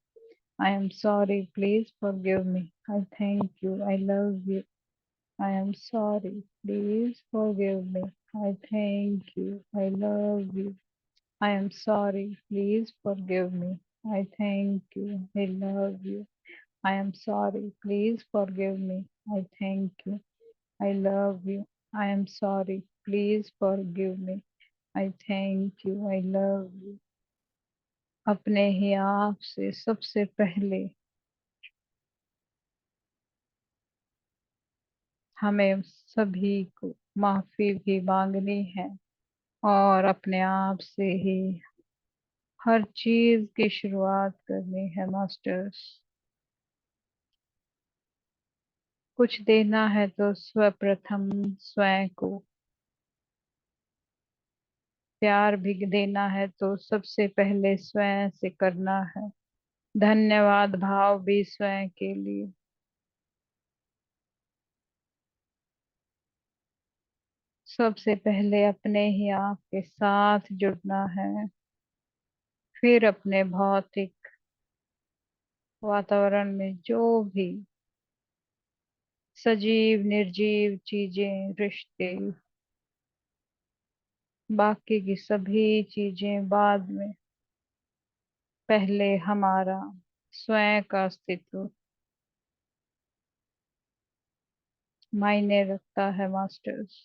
I am sorry. Please forgive me. I thank you. I love you. I am sorry. Please forgive me. I thank you. I love you. I am sorry. Please forgive me. I thank you. I love you. I am sorry. Please forgive me. I thank you. I love you. I am sorry. Please forgive me. I thank you. I love you. अपने ही आप से सबसे पहले हमें सभी को माफी भी मांगनी है और अपने आप से ही हर चीज की शुरुआत करनी है मास्टर्स। कुछ देना है तो सर्वप्रथम स्वयं को, प्यार भी देना है तो सबसे पहले स्वयं से करना है, धन्यवाद भाव भी स्वयं के लिए। सबसे पहले अपने ही आप के साथ जुड़ना है, फिर अपने भौतिक वातावरण में जो भी सजीव निर्जीव चीजें, रिश्ते, बाकी की सभी चीजें बाद में, पहले हमारा स्वयं का अस्तित्व मायने रखता है मास्टर्स।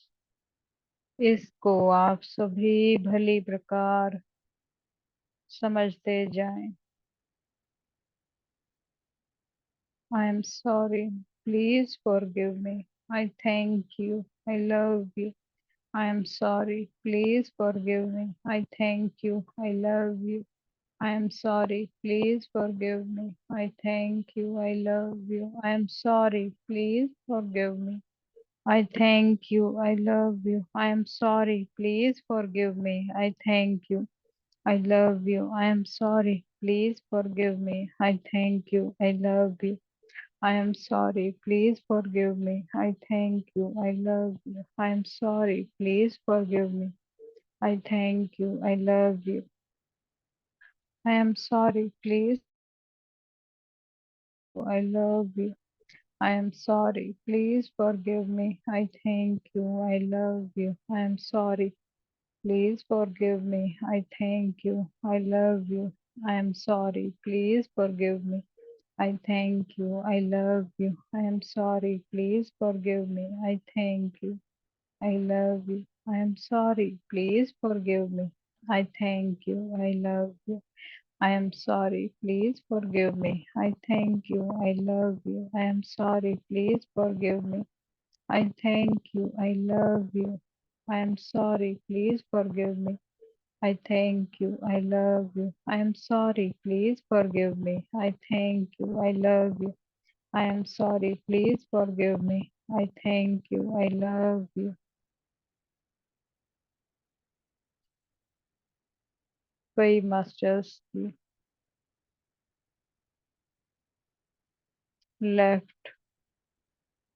इसको आप सभी भली प्रकार समझते जाएं। I am sorry. Please forgive me. I thank you. I love you. I am sorry. Please forgive me. I thank you. I love you. I am sorry. Please forgive me. I thank you. I love you. I am sorry. Please forgive me. I thank you. I love you. I am sorry. Please forgive me. I thank you. I love you. I am sorry. Please forgive me. I thank you. I love you. I am sorry. Please forgive me. I thank you. I love you. I am sorry. Please forgive me. I thank you. I love you. I am sorry. Please. I love you. I am sorry. Please forgive me. I thank you. I love you. I am sorry. Please forgive me. I thank you. I love you. I am sorry. Please forgive me. I thank you. I love you. I am sorry. Please forgive me. I thank you. I love you. I am sorry. Please forgive me. I thank you. I love you. I am sorry. Please forgive me. I thank you. I love you. I am sorry. Please forgive me. I thank you. I love you. I am sorry. Please forgive me. I thank you. I love you. I am sorry. Please forgive me. I thank you. I love you. I am sorry. Please forgive me. I thank you. I love you. कई masters की left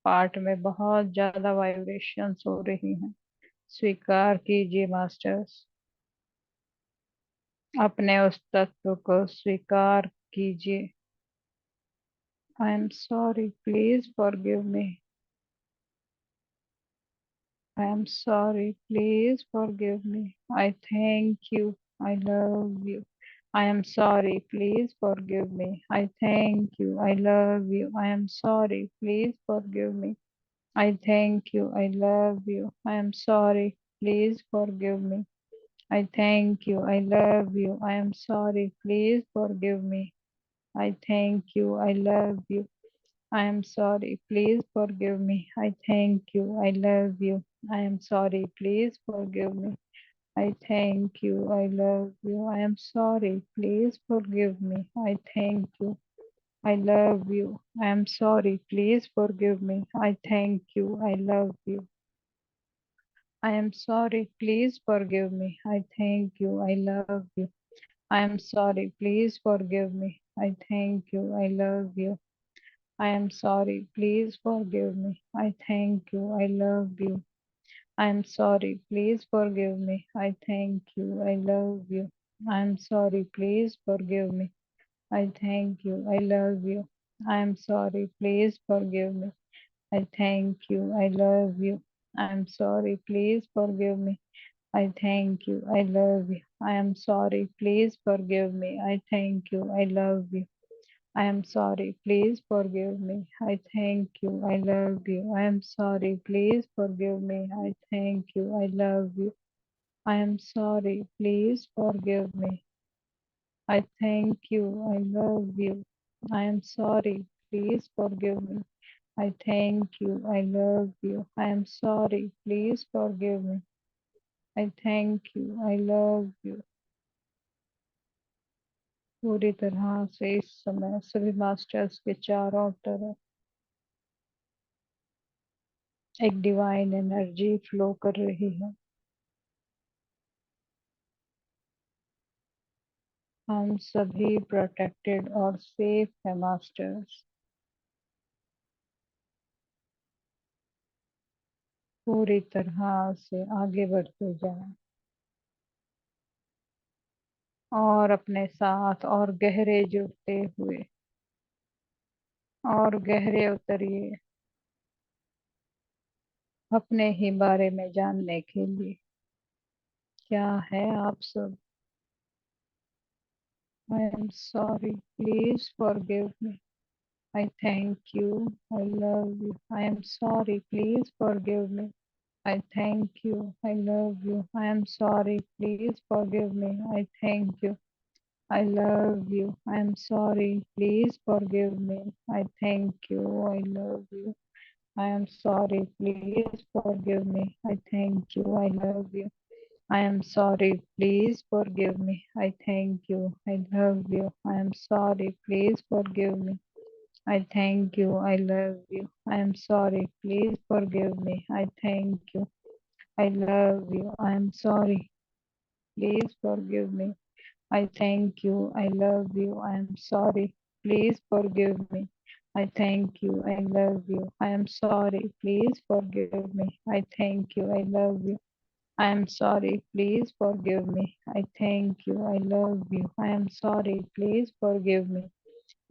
part में बहुत ज्यादा vibrations हो रही हैं। स्वीकार कीजिए मास्टर्स, अपने उस तत्व को स्वीकार कीजिए। I am sorry, please forgive me. I am sorry, please forgive me. I thank you, I love you. I am sorry, please forgive me. I thank you, I love you. I am sorry, please forgive me. I thank you, I love you. I am sorry, please forgive me. I thank you, I love you. I am sorry, please forgive me. I thank you, I love you. I am sorry, please forgive me. I thank you, I love you. I am sorry, please forgive me. I thank you, I love you. I am sorry, please forgive me. I thank you, I love you. I am sorry, please forgive me. I thank you, I love you. I am sorry, please forgive me. I thank you, I love you. I am sorry, please forgive me. I thank you, I love you. I am sorry, please forgive me. I thank you, I love you. I am sorry, please forgive me. I thank you, I love you. I am sorry, please forgive me. I thank you, I love you. I am sorry, please forgive me. I thank you, I love you. I am sorry, please forgive me. I thank you, I love you. I am sorry, please forgive me. I thank you, I love you. I am sorry, please forgive me. I thank you, I love you. I am sorry, please forgive me. I thank you, I love you. I am sorry, please forgive me. I thank you, I love you. I am sorry, please forgive me. I thank you, I love you. I am sorry, please forgive me. I thank you, I love you. पूरी तरह से इस समय सभी masters के चारों तरफ एक डिवाइन एनर्जी फ्लो कर रही है। हम सभी प्रोटेक्टेड और सेफ है मास्टर्स। पूरी तरह से आगे बढ़ते जाएं और अपने साथ और गहरे जुड़ते हुए और गहरे उतरिए अपने ही बारे में जानने के लिए। क्या है आप सब? I am sorry, please forgive me. I thank you, I love you. I am sorry, please forgive me. I thank you, I love you. I am sorry, please forgive me. I thank you, I love you. I am sorry, please forgive me. I thank you, I love you. I am sorry, please forgive me. I thank you, I love you. I am sorry, please forgive me. I thank you, I love you. I am sorry, please forgive me. I thank you, I love you. I am sorry, please forgive me. I thank you, I love you. I am sorry, please forgive me. I thank you, I love you. I am sorry, please forgive me. I thank you, I love you. I am sorry, please forgive me. I thank you, I love you. I am sorry, please forgive me. I thank you, I love you. I am sorry, please forgive me.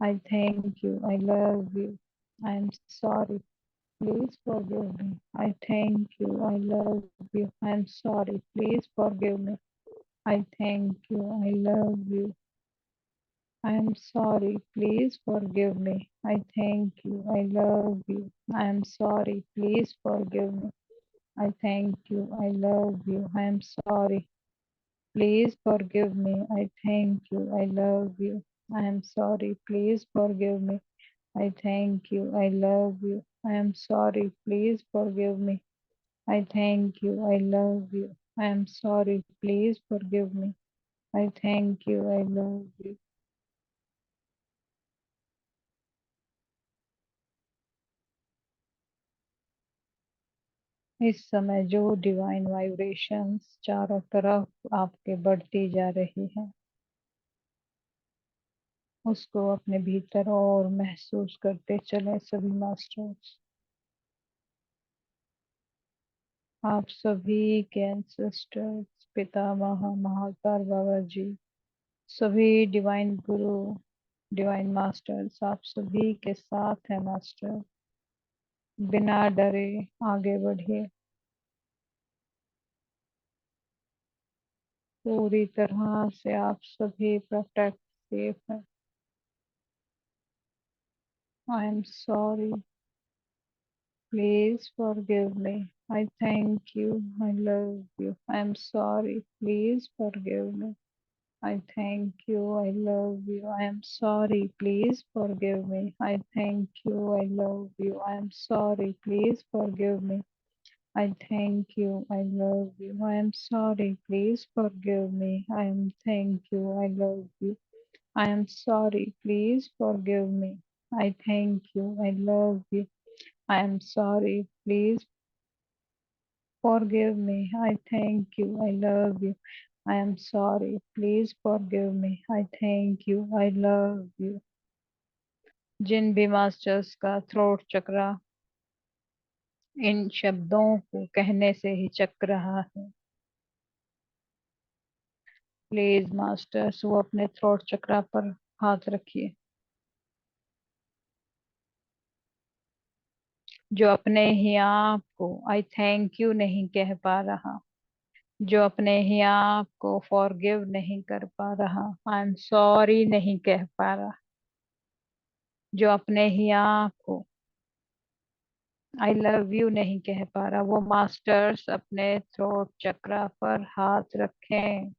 I thank you, I love you. I am sorry, please forgive me. I thank you, I love you. I am sorry, please forgive me. I thank you, I love you. I am sorry, please forgive me. I thank you, I love you. I am sorry, please forgive me. I thank you, I love you. I am sorry, please forgive me. I thank you, I love you. I am sorry, please forgive me. I thank you, I love you. I am sorry, please forgive me. I thank you, I love you. I am sorry, please forgive me. I thank you, I love you. इस समय जो divine vibrations चारों तरफ आपके बढ़ती जा रही है, उसको अपने भीतर और महसूस करते चले सभी मास्टर्स। आप सभी के एंसेस्टर्स, पितामह, महाकाल बाबा जी, सभी डिवाइन गुरु, डिवाइन मास्टर्स, आप सभी के साथ है मास्टर। बिना डरे आगे बढ़िए, पूरी तरह से आप सभी प्रोटेक्ट सेफ है। I am sorry, please forgive me. I thank you, I love you. I am sorry, please forgive me. I thank you, I love you. I am sorry, please forgive me. I thank you, I love you. I am sorry, please forgive me. I thank you, I love you. I am sorry, please forgive me. I am thank you, I love you. I am sorry, please forgive me. I thank you, I love you. I am sorry, please forgive me. I thank you, I love you. I am sorry, please forgive me. I thank you, I love you. जिन भी masters का throat चक्रा इन शब्दों को कहने से ही चक रहा है, please masters वो अपने थ्रोट चक्रा पर हाथ रखिए। जो अपने ही आप को आई थैंक यू नहीं कह पा रहा, जो अपने ही आप को फॉरगिव नहीं कर पा रहा, आई एम सॉरी नहीं कह पा रहा, जो अपने ही आप को आई लव यू नहीं कह पा रहा, वो मास्टर्स अपने थ्रोट चक्रा पर हाथ रखें।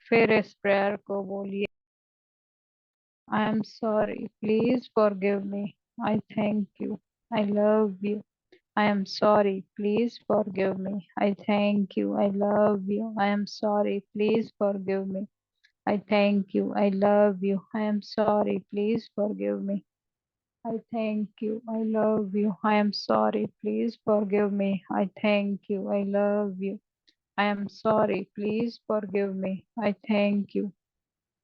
फिर इस प्रेयर को बोलिए, I am sorry, please forgive me. I thank you, I love you. I am sorry, please forgive me. I thank you, I love you. I am sorry, please forgive me. I thank you, I love you. I am sorry, please forgive me. I thank you, I love you. I am sorry, please forgive me. I thank you, I love you. I am sorry, please forgive me. I thank you,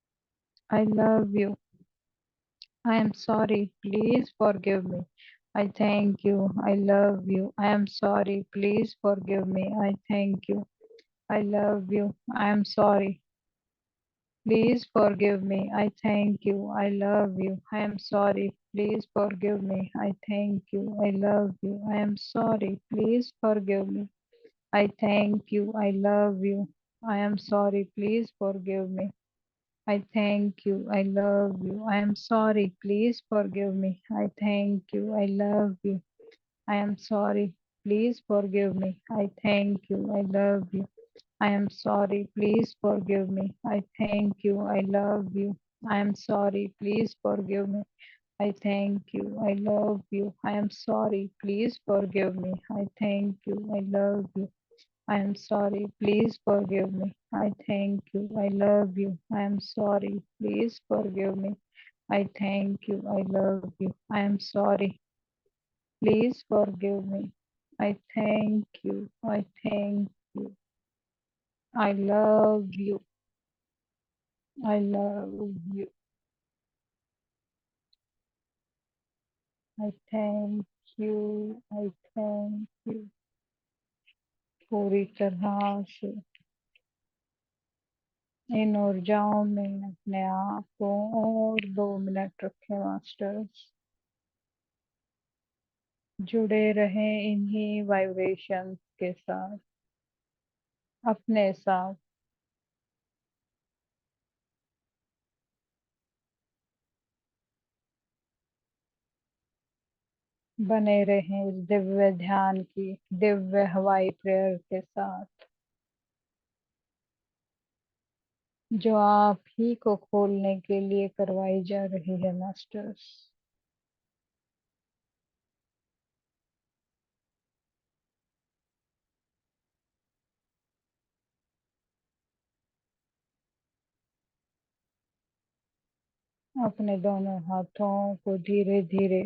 I love you. I am sorry, please forgive me. I thank you, I love you. I am sorry, please forgive me. I thank you, I love you. I am sorry, please forgive me. I thank you, I love you. I am sorry, please forgive me. I thank you, I love you. I am sorry, please forgive me. I thank you, I love you. I am sorry, please forgive me. I thank you, I love you. I am sorry, please forgive me. I thank you, I love you. I am sorry, please forgive me. I thank you, I love you. I am sorry, please forgive me. I thank you, I love you. I am sorry, please forgive me. I thank you, I love you. I am sorry, please forgive me. I thank you, I love you. I am sorry, please forgive me. I thank you, I love you. I am sorry, please forgive me. I thank you, I love you. I am sorry, please forgive me. I thank you, I thank you. I love you, I love you. I thank you, I thank you. पूरी तरह से इन ऊर्जाओं में अपने आप को और 2 minute रखें मास्टर्स। जुड़े रहें इन्हीं वाइब्रेशंस के साथ, अपने साथ। बने रहें इस दिव्य ध्यान की दिव्य हवाई प्रेयर के साथ। जो आप ही को खोलने के लिए करवाई जा रही है मास्टर्स। अपने दोनों हाथों को धीरे धीरे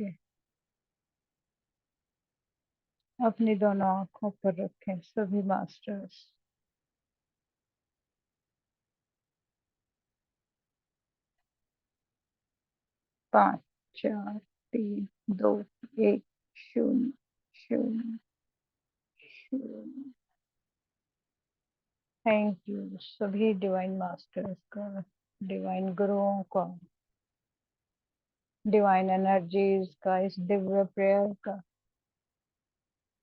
अपनी दोनों आंखों पर रखें सभी मास्टर्स। 5 4 3 2 1 0 0 0। थैंक यू सभी डिवाइन मास्टर्स का, डिवाइन गुरुओं का, डिवाइन एनर्जीज का, इस दिव्य प्रेयर का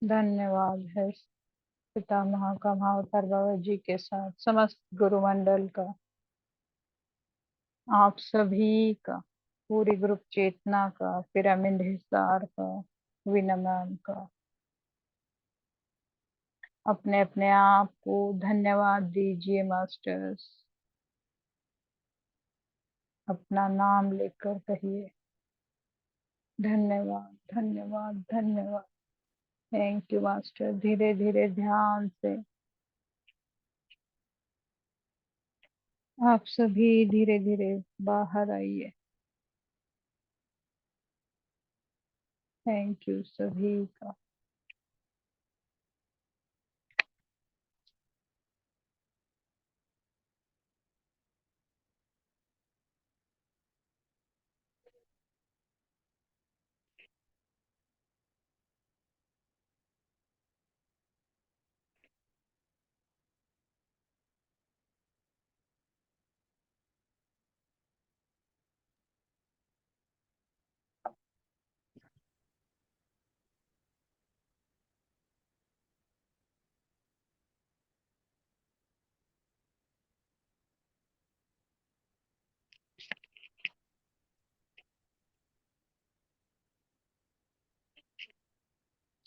धन्यवाद है। पिता महाका महाअवतार बाबा जी के साथ समस्त गुरु मंडल का, आप सभी का, पूरी ग्रुप चेतना का, पिरामिड हिसार का, वीना मैम का। अपने अपने आप को धन्यवाद दीजिए मास्टर्स। अपना नाम लेकर कहिए धन्यवाद धन्यवाद धन्यवाद। Thank you master. धीरे धीरे ध्यान से आप सभी धीरे धीरे बाहर आइए। थैंक यू सभी का।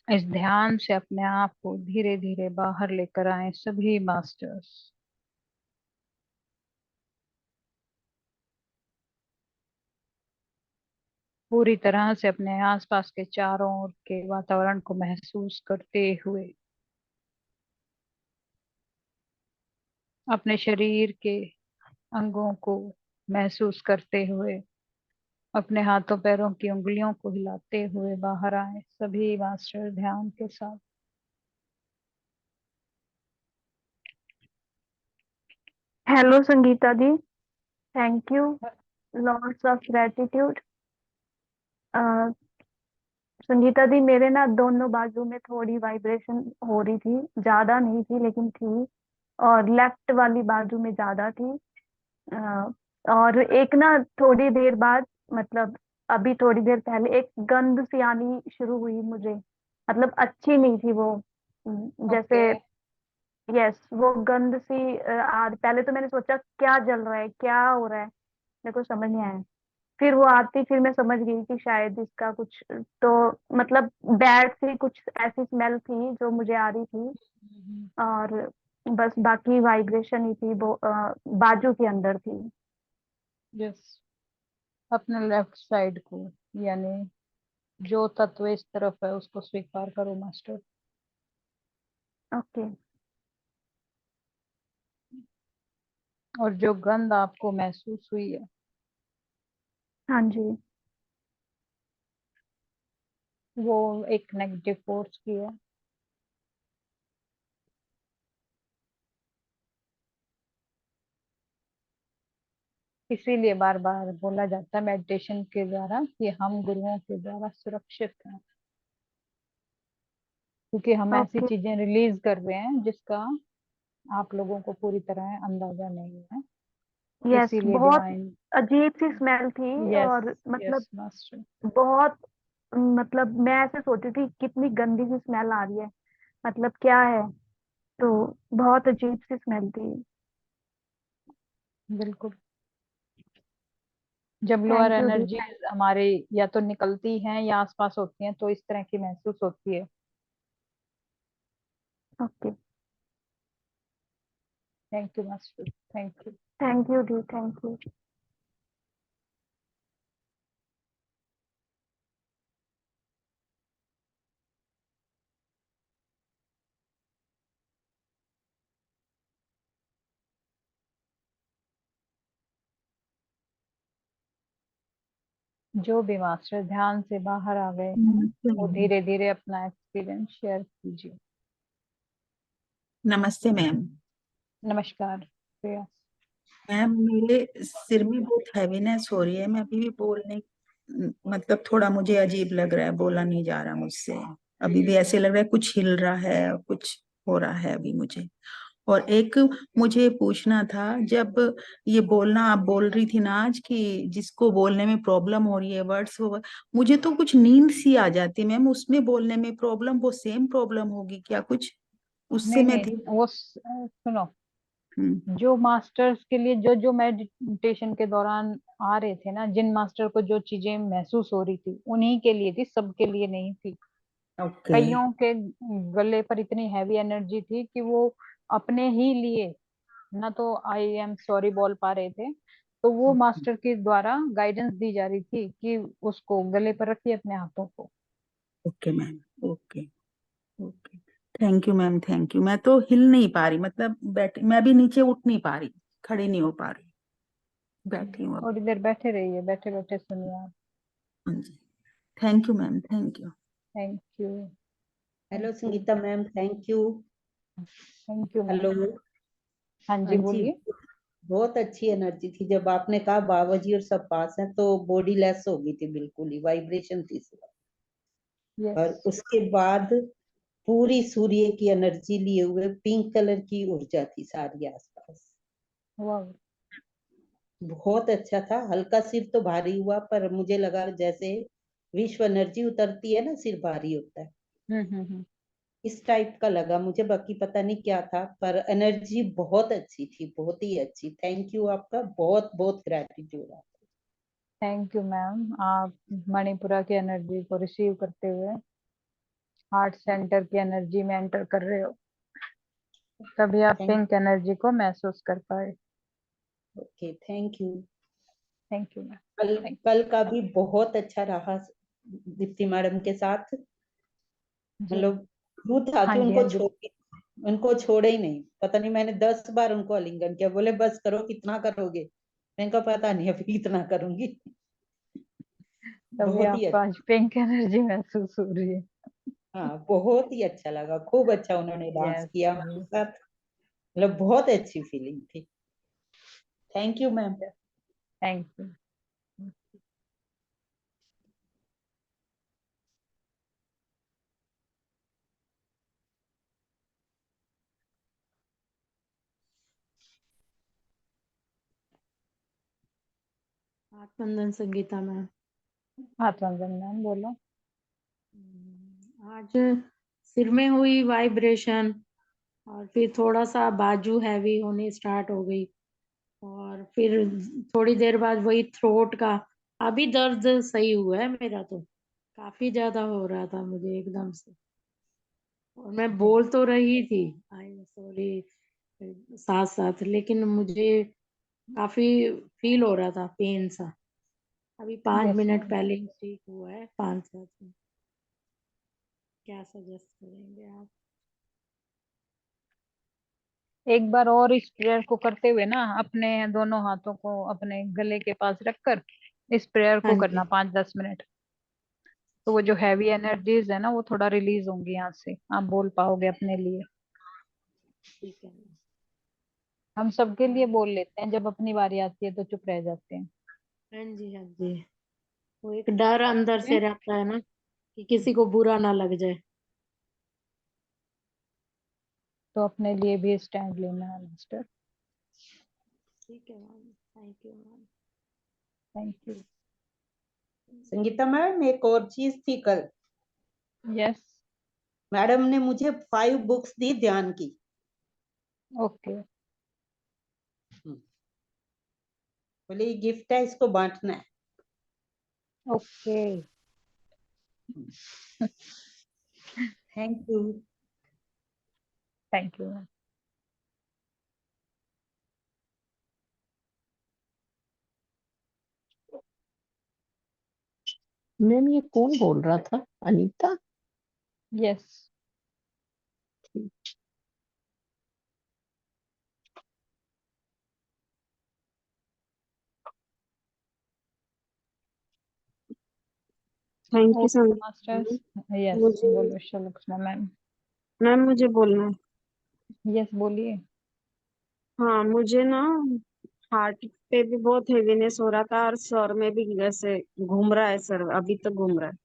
इस ध्यान से अपने आप को धीरे धीरे बाहर लेकर आए सभी मास्टर्स। पूरी तरह से अपने आसपास के चारों ओर के वातावरण को महसूस करते हुए, अपने शरीर के अंगों को महसूस करते हुए, अपने हाथों पैरों की उंगलियों को हिलाते हुए बाहर आए सभी मास्टर ध्यान के साथ। Hello Sangeeta di, thank you, lots of gratitude. Sangeeta di, मेरे ना दोनों बाजू में थोड़ी वाइब्रेशन हो रही थी, ज्यादा नहीं थी लेकिन थी, और लेफ्ट वाली बाजू में ज्यादा थी। अ, और एक ना थोड़ी देर बाद, मतलब अभी थोड़ी देर पहले एक गंध सी आनी शुरू हुई मुझे, मतलब अच्छी नहीं थी वो। जैसे, ओके। यस, वो गंध सी पहले तो मैंने सोचा क्या जल रहा है, क्या हो रहा है, मेरे को समझ नहीं आया। फिर वो आती, फिर मैं समझ गई कि शायद इसका कुछ, तो मतलब बैड सी कुछ ऐसी स्मेल थी जो मुझे आ रही थी। और बस बाकी वाइब्रेशन ही थी वो, बाजू के अंदर थी। यस, अपने लेफ्ट साइड को, यानी जो तत्व इस तरफ है उसको स्वीकार करो मास्टर। ओके। और जो गंध आपको महसूस हुई है, हाँ जी। वो एक नेगेटिव फोर्स की है। इसीलिए बार बार बोला जाता है मेडिटेशन के द्वारा कि हम गुरुओं के द्वारा सुरक्षित हैं, क्योंकि हम ऐसी ओके। चीजें रिलीज कर रहे हैं जिसका आप लोगों को पूरी तरह अंदाजा नहीं है। यस, इसीलिए बहुत डिवाइन। अजीब सी स्मेल थी। यस, और मतलब यस मास्टर। बहुत, मतलब मैं ऐसे सोची थी कितनी गंदी सी स्मेल आ रही है, मतलब क्या है। तो बहुत अजीब सी स्मेल थी। बिल्कुल। जब lower thank you the. Energies हमारे या तो निकलती हैं या आसपास होती हैं तो इस तरह की महसूस होती है। Okay. Thank you master, thank you. Thank you the, thank you. जो भी मास्टर ध्यान से बाहर आ गए हैं वो धीरे धीरे अपना एक्सपीरियंस शेयर कीजिए। नमस्ते मैम। नमस्कार प्रिया। मैम मेरे सिर में बहुत हैवीनेस हो रही है, मैं अभी भी बोलने मतलब थोड़ा मुझे अजीब लग रहा है, बोला नहीं जा रहा मुझसे। अभी भी ऐसे लग रहा है कुछ हिल रहा है, कुछ हो रहा है अभी मुझे। और एक मुझे पूछना था, जब ये बोलना आप बोल रही थी ना आज कि जिसको बोलने में प्रॉब्लम हो रही है वर्ड्स, वो मुझे तो कुछ नींद सी आ जाती है मैम, उसमें बोलने में प्रॉब्लम, वो सेम प्रॉब्लम होगी क्या कुछ? उससे नहीं मैं नहीं, वो सुनो, हम्म, जो मास्टर्स के लिए जो जो मेडिटेशन के दौरान आ रहे थे ना, जिन मास्टर को जो चीजें महसूस हो रही थी उन्हीं के लिए थी, सबके लिए नहीं थी। ओके कईयों के गले पर इतनी हैवी एनर्जी थी कि वो अपने ही लिए ना तो आई एम सॉरी बोल पा रहे थे, तो वो मास्टर के द्वारा गाइडेंस दी जा रही थी कि उसको गले पर रखिए अपने हाथों को। Okay ma'am, okay okay. Thank you ma'am, thank you. मैं तो हिल नहीं पा रही, मतलब बैठ, मैं भी नीचे उठ नहीं पा रही, खड़ी नहीं हो पा रही, बैठी हूँ अब। थोड़ी देर बैठे रहिए, बैठे बैठे सुनिए आप। हाँ जी, thank you ma'am, thank you. Thank you. Hello thank you. Sangeeta ma'am, thank you. Thank you ma'am. Hello. हाँ हाँ जी जी, बोलिए। बहुत अच्छी एनर्जी थी जब आपने कहा बाबा जी और सब पास हैं, तो बॉडी लेस हो गई थी, बिल्कुल ही वाइब्रेशन थी सिर्फ। और यस। उसके बाद पूरी सूर्य की एनर्जी लिए हुए पिंक कलर की ऊर्जा थी सारी आसपास। वाह। बहुत अच्छा था। हल्का सिर तो भारी हुआ, पर मुझे लगा जैसे विश्व एनर्जी उतरती है ना, सिर भारी होता है, हम्म। इस टाइप का लगा मुझे। बाकी पता नहीं क्या था, पर एनर्जी बहुत अच्छी थी, बहुत ही अच्छी। थैंक यू, आपका बहुत बहुत ग्रेटिट्यूड। थैंक यू मैम, आप मणिपुरा की एनर्जी को रिसीव करते हुए हार्ट सेंटर की एनर्जी में एंटर कर रहे हो, तभी आप थैंक पिंक एनर्जी को महसूस कर पाए। Okay, thank you. Thank you ma'am. कल थैंक कल का भी बहुत अच्छा रहा दीप्ति मैडम के साथ। जी। मतलब यूं था हाँ कि जी, हाँ जी। उनको छोड़े ही नहीं। पता नहीं, मैंने 10 बार उनको आलिंगन किया, बोले बस करो, कितना करोगे? मैंने कहा पता नहीं, अभी इतना करूंगी। तभी बहुत ही आपको अच्छा। आज पिंक एनर्जी महसूस हो रही है। हाँ, बहुत ही अच्छा लगा, खूब अच्छा उन्होंने डांस यस। किया हमारे साथ। मतलब बहुत अच्छी फीलिंग थी। Thank you ma'am. Thank you. आत्मंदन संगीता मैम। आत्मवंदन मैम बोलो। आज सिर में हुई वाइब्रेशन और फिर थोड़ा सा बाजू हैवी होने स्टार्ट हो गई, और फिर थोड़ी देर बाद वही थ्रोट का। अभी दर्द सही हुआ है मेरा, तो काफी ज्यादा हो रहा था मुझे एकदम से। और मैं जी। बोल तो रही थी आई एम सॉरी साथ साथ, लेकिन मुझे काफी फील हो रहा था पेन सा। अभी पाँच यस मिनट मैम। पहले ही ठीक हुआ है, 5-7 मिनट। क्या सजेस्ट करेंगे आप? एक बार और इस प्रेयर को करते हुए ना, अपने दोनों हाथों को अपने गले के पास रखकर इस प्रेयर हाँ को करना जी, 5-10 मिनट। तो वो जो हैवी एनर्जीज है ना, वो थोड़ा रिलीज होंगी, यहाँ से आप बोल पाओगे अपने लिए। ठीक है। हम सबके लिए बोल लेते हैं, जब अपनी बारी आती है तो चुप रह जाते हैं। हाँ जी, हाँ जी। वो एक डर अंदर ठीक से है? रहता है ना, कि किसी को बुरा ना लग जाए। तो अपने लिए भी स्टैंड लेना है मास्टर। ठीक है ma'am, thank you ma'am. Thank you. Sangeeta ma'am, एक और चीज थी कल। यस। मैडम ने मुझे 5 बुक्स दी ध्यान की। ओके। बोले ये गिफ्ट है, इसको बांटना है। Okay. Thank you. Thank you. Ma'am ये कौन बोल रहा था? Anita? Yes. Thank you okay Sangeeta masters. Ma'am. Yes मुझे बोलो शलक्षणा मैम। मैम मुझे बोलना है। यस बोलिए। हाँ मुझे ना हार्ट पे भी बहुत हेवीनेस हो रहा था और सर में भी जैसे घूम रहा है, सर अभी तक घूम रहा है।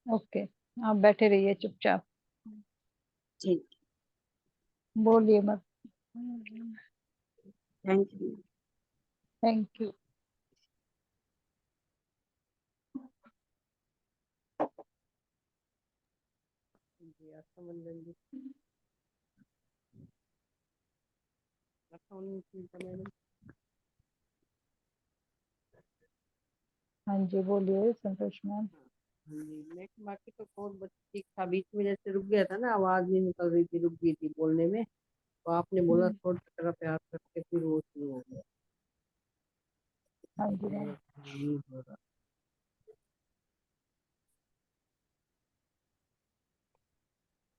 ओके आप बैठे रहिए चुपचाप, ठीक। बोलिए मत। Thank you. Thank you. जी रक्षाबंधन जी, रक्षाबंधन सुनीता मैडम। हाँ जी बोलिए संतोष मैम। हाँ जी, मैं बाकी तो बहुत ठीक था, बीच में जैसे रुक गया था ना, आवाज नहीं निकल रही थी, रुक गई थी बोलने में, तो आपने बोला थोड़ा सा तरह प्यार करके फिर वो शुरू हो गया। हाँ जी मैम। नहीं हो रहा।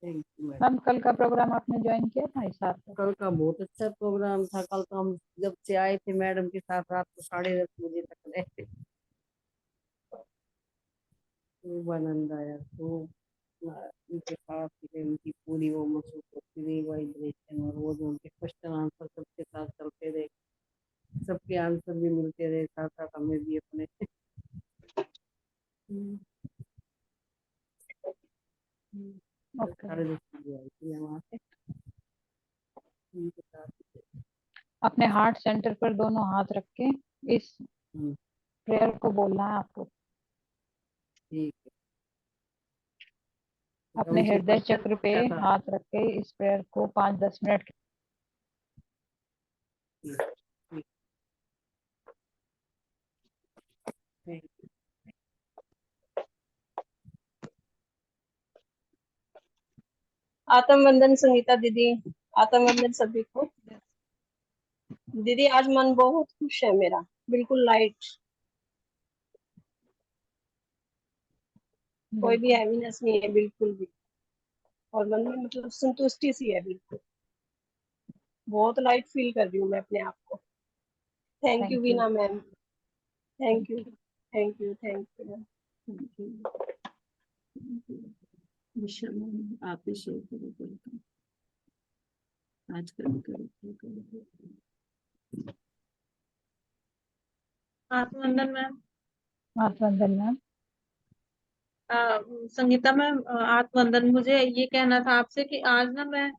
Thank you madam. मैम कल का प्रोग्राम आपने ज्वाइन किया था इस साथ का? कल का बहुत अच्छा प्रोग्राम था। कल तो हम जब से आए थे मैडम के साथ रात को 10:30 बजे तक रहे थे। खूब आनंद आया, खूब उनके साथ फिर उनकी पूरी वो मशहूर पूरी वाइब्रेशन और वो जो उनके क्वेश्चन आंसर सबके साथ चलते रहे, सबके आंसर भी मिलते रहे, साथ साथ हमें भी अपने। ओके 10:30 बजे आई थी मैं वहाँ से उनके साथ। अपने हार्ट सेंटर पर दोनों हाथ रख के इस हम्म, प्रेयर को बोलना है आपको। ठीक है। तो अपने उनसे हृदय क्वेश्चन चक्र पे पूछा था। हाथ रख के इस प्रेयर को 5-10 मिनट। ठीक, ठीक, थैंक यू। आत्म वंदन संगीता दीदी। आत्म वंदन सभी को। दीदी आज मन बहुत खुश है मेरा, बिल्कुल लाइट, कोई भी बिल्कुल हैवीनेस नहीं है बिल्कुल भी। और मन में मतलब संतुष्टि सी है बिल्कुल। बहुत लाइट फील कर रही हूँ मैं अपने आप को। Thank you thank you. Veena ma'am. Thank thank you you. Thank you thank you ma'am. Thank you. Nisha ma'am आप ही शेयर करो बोलता आज करो। आत्मवंदन मैम। आत्मवंदन मैम। संगीता मैम, आत्मवंदन। मुझे ये कहना था आपसे कि आज ना मैं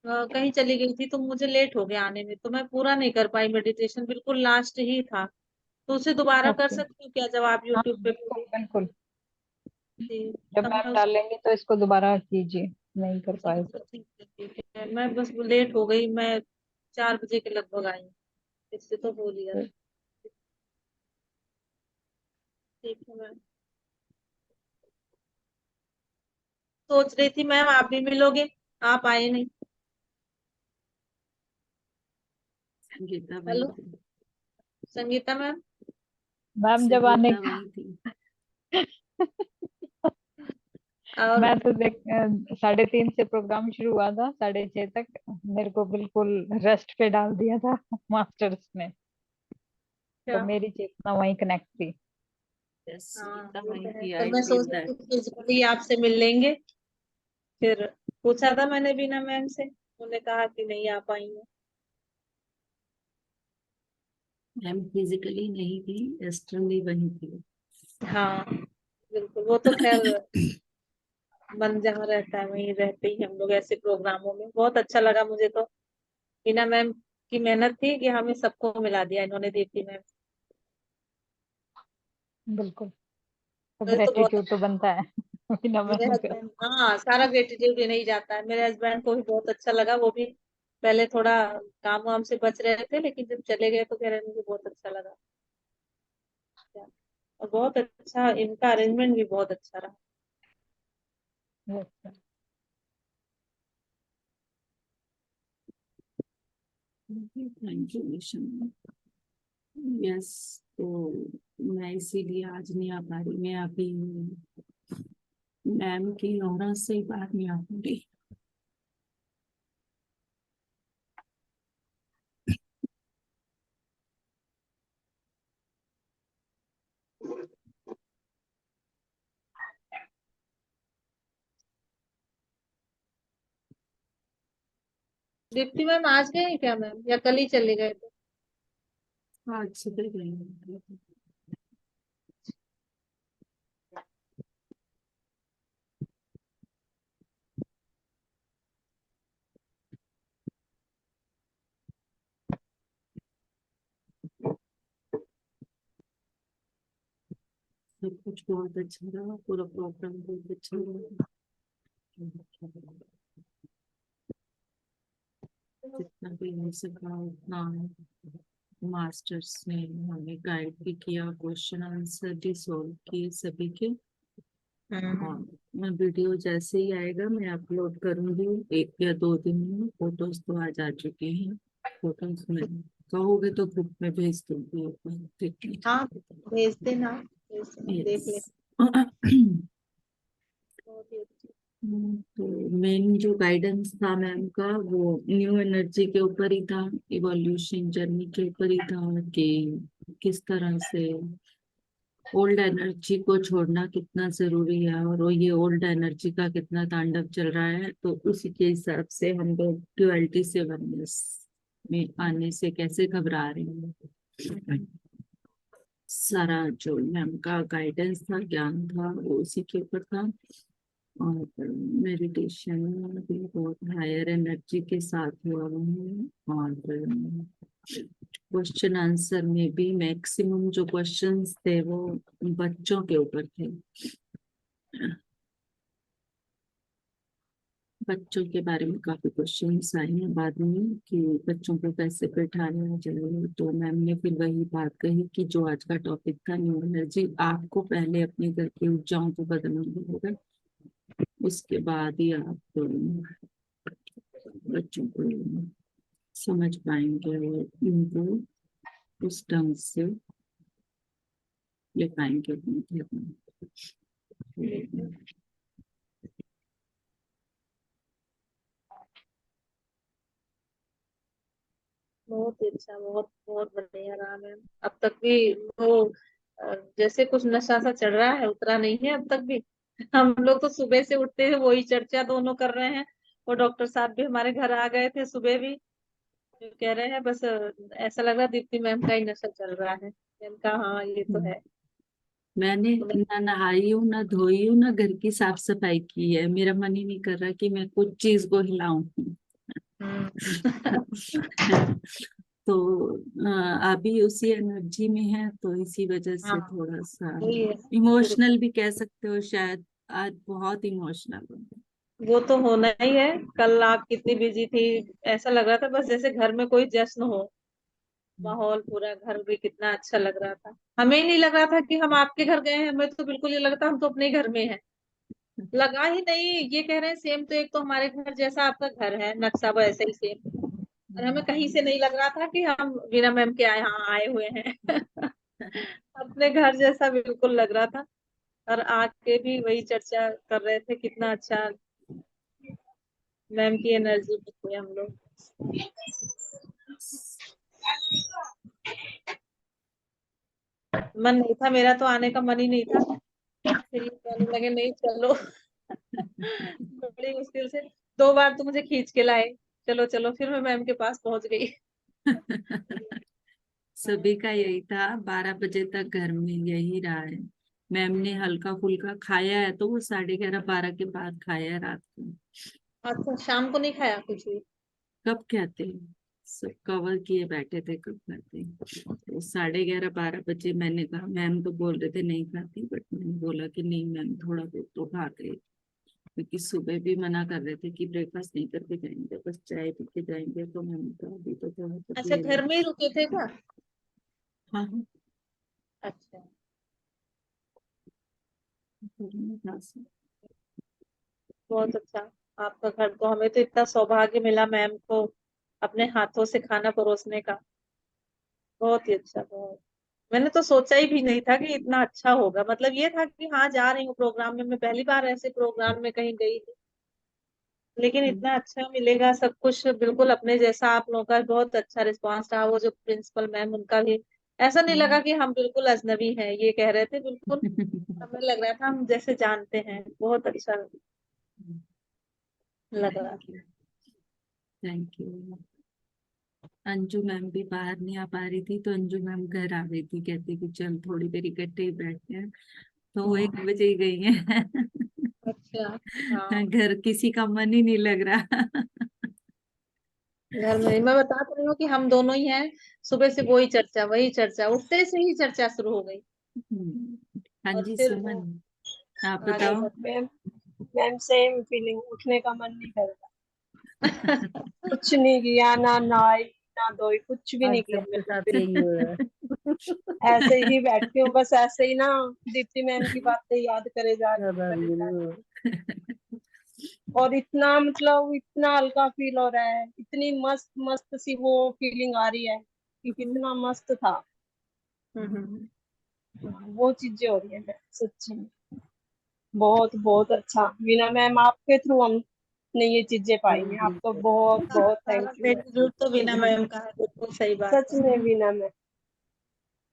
कहीं चली गई थी तो मुझे लेट हो गया आने में, तो मैं पूरा नहीं कर पाई मेडिटेशन, बिल्कुल लास्ट ही था। तो उसे दोबारा कर ओके सकती हूँ क्या जब आप हाँ यूट्यूब पे बिल्कुल बिल्कुल। थी? जब तब मैं मैम डालेंगे तो इसको दोबारा कीजिए, नहीं कर पाए तो। ठीक है, ठीक है। मैं बस लेट हो गई, मैं 4 बजे के लगभग आई हूँ, इससे तो हो लिया। ठीक है मैम। सोच रही थी मैम आप भी मिलोगे, आप आए नहीं। संगीता वही हेलो थी। संगीता मैम। मैम जब आने संगीता का वही थी। और मैं तो देख 3:30 से प्रोग्राम शुरू हुआ था, 6:30 तक मेरे को बिल्कुल रेस्ट पे डाल दिया था मास्टर्स ने। तो क्या? मेरी चेतना वहीं कनेक्ट थी। हाँ संगीता वो तो वही है, थी। तो आई मैं सोच फील रही दैट। थी फिजिकली आपसे मिल लेंगे। फिर पूछा था मैंने बीना मैम से, उन्होंने कहा कि नहीं आ पाएंगे। मैम फिजिकली नहीं थी, एस्ट्रली वही थी। हाँ बिल्कुल, वो तो खैर मन जहाँ रहता है वहीं रहते ही हम लोग ऐसे प्रोग्रामों में। बहुत अच्छा लगा मुझे तो। बीना मैम की मेहनत थी कि हमें सबको मिला दिया इन्होंने, दीप्ति मैम। बिल्कुल। तो मुझे तो बहुत ग्रेटिट्यूड तो बनता है बिना मेरे मैम का। हस्बैंड, हाँ सारा ग्रेटिट्यूड ही नहीं जाता है। मेरे हस्बैंड को भी बहुत अच्छा लगा, वो भी पहले थोड़ा काम वाम से बच रहे थे, लेकिन जब चले गए तो कह रहे मुझे बहुत अच्छा लगा। और बहुत अच्छा इनका अरेंजमेंट भी बहुत अच्छा रहा। Yes, thank you Nisha ma'am. Yes. तो मैं इसीलिए आज नहीं आ पा रही। मैं अभी मैम की ऑरा से ही बाहर नहीं आ पा रही। दीप्ति मैम आज गए हैं क्या मैम, या कल ही चले गए थे? आज सुबह गई। सब कुछ बहुत अच्छा रहा, पूरा प्रोग्राम बहुत अच्छा रहा। जितना भी हो सका उतना मास्टर्स ने हमें गाइड भी किया, क्वेश्चन आंसर भी सॉल्व किए सभी के। और मैं वीडियो जैसे ही आएगा मैं अपलोड करूंगी 1 या 2 दिन में। फोटोज तो आज आ चुके हैं। फोटोज में कहोगे तो ग्रुप में भेज दूंगी एक बार, ठीक है? हाँ भेज देना, देख ले। यस। बहुत ही अच्छी। तो मेन जो गाइडेंस था मैम का वो न्यू एनर्जी के ऊपर ही था, इवोल्यूशन जर्नी के ऊपर ही था कि किस तरह से ओल्ड एनर्जी को छोड़ना कितना जरूरी है, और वो ये ओल्ड एनर्जी का कितना तांडव चल रहा है। तो उसी के हिसाब से हम लोग ड्युअलिटी से वननेस में आने से कैसे घबरा रहे हैं। सारा जो मैम का गाइडेंस था, ज्ञान था, वो उसी के ऊपर था। और मेडिटेशन भी बहुत हायर एनर्जी के साथ हुआ है। और क्वेश्चन आंसर में भी मैक्सिमम जो क्वेश्चंस थे वो बच्चों के ऊपर थे। बच्चों के बारे में काफी क्वेश्चंस आए हैं बाद में कि बच्चों को कैसे बैठाना चाहिए। तो मैम ने फिर वही बात कही कि जो आज का टॉपिक था न्यू एनर्जी, आपको पहले अपने घर की ऊर्जाओं को बदलना होगा, उसके बाद ही आप बच्चों को समझ पाएंगे और इनको उस ढंग से ले पाएंगे अपने घर में। बहुत ही अच्छा, बहुत बहुत बढ़िया रहा मैम। अब तक भी वो जैसे कुछ नशा सा चढ़ रहा है, उतरा नहीं है अब तक भी। हम लोग तो सुबह से उठते हैं वही चर्चा दोनों कर रहे हैं। वो डॉक्टर साहब भी हमारे घर आ गए थे सुबह भी, जो कह रहे हैं बस ऐसा लग रहा है दीप्ति मैम का ही नशा चल रहा है। मैंने कहा हाँ ये तो है। मैंने तो मैं- ना नहाई हूँ, ना धोई हूँ, ना घर की साफ सफाई की है। मेरा मन ही नहीं कर रहा कि मैं कुछ चीज को हिलाऊं। तो अभी उसी एनर्जी में है, तो इसी वजह हाँ से थोड़ा सा वही है। इमोशनल बिल्कुल, भी कह सकते हो शायद। आज बहुत इमोशनल हूँ। वो तो होना ही है। कल आप कितनी बिजी थी, ऐसा लग रहा था बस जैसे घर में कोई जश्न हो। माहौल पूरा घर भी कितना अच्छा लग रहा था। हमें ही नहीं लग रहा था कि हम आपके घर गए हैं, हमें तो बिल्कुल ये लगता हम तो अपने ही घर में हैं। लगा ही नहीं, ये कह रहे हैं सेम तो एक तो हमारे घर जैसा आपका घर है, नक्शा वैसे ही सेम। और हमें कहीं से नहीं लग रहा था कि हम वीना मैम के यहाँ आए हुए हैं। अपने घर जैसा बिल्कुल लग रहा था। और आके भी वही चर्चा कर रहे थे कितना अच्छा मैम की एनर्जी में थे हम लोग। मन नहीं था, मेरा तो आने का मन ही नहीं था। फिर ये कहने लगे नहीं चलो। बड़ी मुश्किल से 2 बार तो मुझे खींच के लाए, चलो चलो, फिर मैं मैम के पास पहुंच गई। सभी का यही था, 12 बजे तक घर में यही रहा है। मैम ने हल्का फुल्का खाया है तो वो 11:30 12 के बाद खाया है रात को। अच्छा शाम को नहीं खाया कुछ भी? कब कहते हैं, सब कवर किए बैठे थे कब खाते। तो 11:30 12 बजे मैंने कहा, मैम तो बोल रहे थे नहीं खाती, बट मैंने बोला कि नहीं मैम थोड़ा बहुत तो खा गए, क्योंकि सुबह भी मना कर रहे थे कि ब्रेकफास्ट नहीं करके जाएंगे, बस चाय पी के जाएंगे। तो मैंने कहा अभी तो थोड़ा सा अच्छा ले लो। घर में ही रुके थे क्या? हाँ हाँ। अच्छा बहुत अच्छा। आपका घर तो, हमें तो इतना सौभाग्य मिला मैम को अपने हाथों से खाना परोसने का। बहुत ही अच्छा, बहुत। मैंने तो सोचा ही भी नहीं था कि इतना अच्छा होगा। मतलब ये था कि हाँ जा रही हूँ प्रोग्राम में, मैं पहली बार ऐसे प्रोग्राम में कहीं गई थी, लेकिन इतना अच्छा मिलेगा सब कुछ बिल्कुल अपने जैसा। आप लोगों का बहुत अच्छा रिस्पांस रहा। वो जो प्रिंसिपल मैम, उनका भी ऐसा नहीं लगा कि हम बिल्कुल अजनबी हैं, ये कह रहे थे। बिल्कुल हमें लग रहा था हम जैसे जानते हैं। बहुत अच्छा लग रहा thank you, thank you. Anju ma'am भी बाहर नहीं आ पा रही थी, तो अंजू मैम घर आ गई थी, कहती कि चल थोड़ी देर इकट्ठे ही बैठते हैं। तो वो 1 बजे ही गई है। था। अच्छा। हाँ, घर किसी का मन ही नहीं लग रहा। घर में मैं बता तो रही हूँ कि हम दोनों ही हैं। सुबह से वही चर्चा, वही चर्चा, उठते से ही चर्चा शुरू हो गई। हाँ और जी फिर सुमन, वो आप आगे बताओ। मैम मैम सेम फीलिंग, उठने का मन नहीं करता। कुछ नहीं किया, ना नहाई ना धोई, कुछ भी आज नहीं किया सबके मैंने। साथ यही हो रहा है। ऐसे ही बैठती हूँ, बस ऐसे ही ना दीप्ति मैम की बातें याद करे जा रही हूँ, ज्यादा करे जा रही बिल्कुल। हूँ। और इतना मतलब इतना हल्का फील हो रहा है, इतनी मस्त मस्त सी वो फीलिंग आ रही है कि कितना मस्त था। वो चीजें हो रही है सच्ची में। बहुत बहुत अच्छा वीना मैम, आपके थ्रू हमने ये चीजें पाई हैं। आपको बहुत सारा बहुत सारा थैंक यू है। ग्रेटिट्यूड तो बिना मैम का है। बिल्कुल सही बात सच है। में वीना मैम,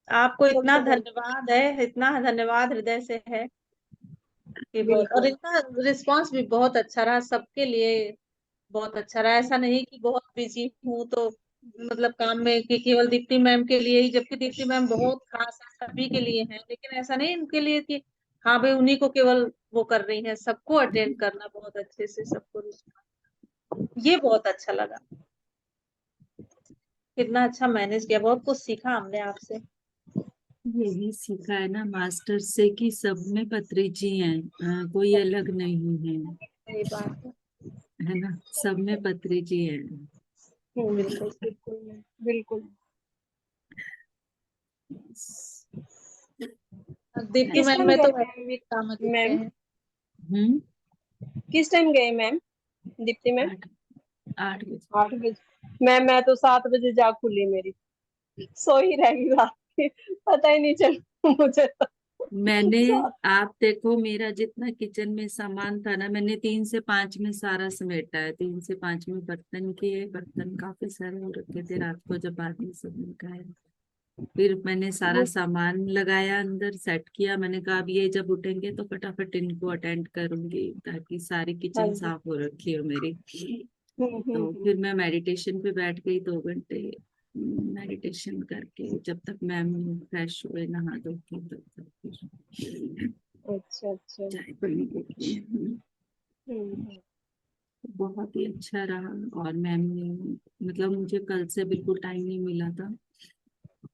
आपको इतना सबसे पहले धन्यवाद है, इतना धन्यवाद हृदय से है कि बहुत। और बिल्कुल। इनका रिस्पांस भी बहुत अच्छा रहा सबके लिए। बहुत अच्छा रहा। ऐसा नहीं कि बहुत बिजी हूँ तो मतलब काम में, कि केवल दीप्ति मैम के लिए ही, जबकि दीप्ति मैम बहुत खास है, सभी के लिए है। लेकिन ऐसा नहीं उनके लिए कि हाँ भाई उन्हीं को केवल वो कर रही हैं। सबको अटेंड करना बहुत अच्छे से, सबको ये बहुत अच्छा लगा। कितना अच्छा मैनेज किया। बहुत कुछ सीखा हमने आपसे। यही सीखा है ना मास्टर से कि सब में पत्रिजी हैं, कोई अलग नहीं है। सही बात है। है ना, सब में पत्रिजी है। बिल्कुल। बिल्कुल बिल्कुल। दीप्ति किस मैम टाइम में गए तो मैम वैसे भी काम अच्छे मैम? हैं। हम्म। किस टाइम गए मैम दीप्ति मैम? 8 बजे। 8 बजे। मैं तो 7 बजे जाग खुली मेरी, सो ही रहेगी रात की, पता ही नहीं चला मुझे तो। मैंने, सात। आप देखो मेरा जितना किचन में सामान था ना, मैंने 3 से 5 में सारा समेटा है। 3 से 5 में बर्तन किए, बर्तन काफी सारे हो रखे थे रात को जब आदमी सब निकाय। फिर मैंने सारा सामान लगाया अंदर, सेट किया। मैंने कहा अब ये जब उठेंगे तो फटाफट इनको अटेंड करूंगी, ताकि सारी हाँ किचन जी। साफ हो रखी है मेरी। तो हम्म। फिर मैं मेडिटेशन पे बैठ गई 2 घंटे। मेडिटेशन करके जब तक मैम फ्रेश हुए नहा धो के, तब तक फिर अच्छा अच्छा। चाय पानी के हम्म। बहुत ही अच्छा रहा। और मैम ने, मतलब मुझे कल से बिल्कुल टाइम नहीं मिला था,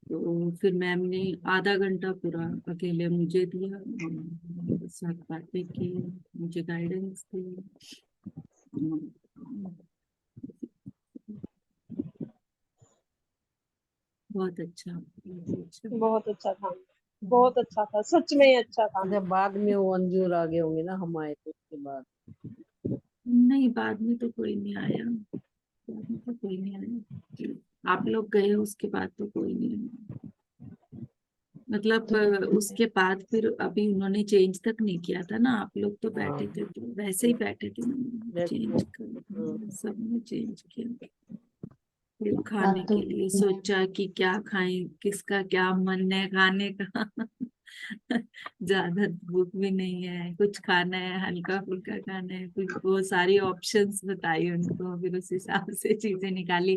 तो फिर मैम ने आधा घंटा पूरा अकेले मुझे दिया, और मेरे साथ बातें की, मुझे गाइडेंस दी। बहुत अच्छा, बहुत ही अच्छा। बहुत अच्छा था, बहुत अच्छा था, सच में ही अच्छा था। अच्छा, बाद में वो अंजूर आ गए होंगे ना, हम आए थे उसके बाद। नहीं, बाद में तो कोई नहीं आया, बाद में तो कोई नहीं आया। आप लोग गए उसके बाद तो कोई नहीं आया। मतलब उसके बाद फिर अभी उन्होंने चेंज तक नहीं किया था ना, आप लोग तो बैठे थे तो वैसे ही बैठे थे ना, चेंज कर सबने चेंज किया। फिर खाने के लिए सोचा कि क्या खाएं, किसका क्या मन है खाने का। ज्यादा भूख भी नहीं है, कुछ खाना है, हल्का फुल्का खाना है, कुछ वो सारी ऑप्शंस बताई उनको, फिर उस हिसाब से चीजें निकाली।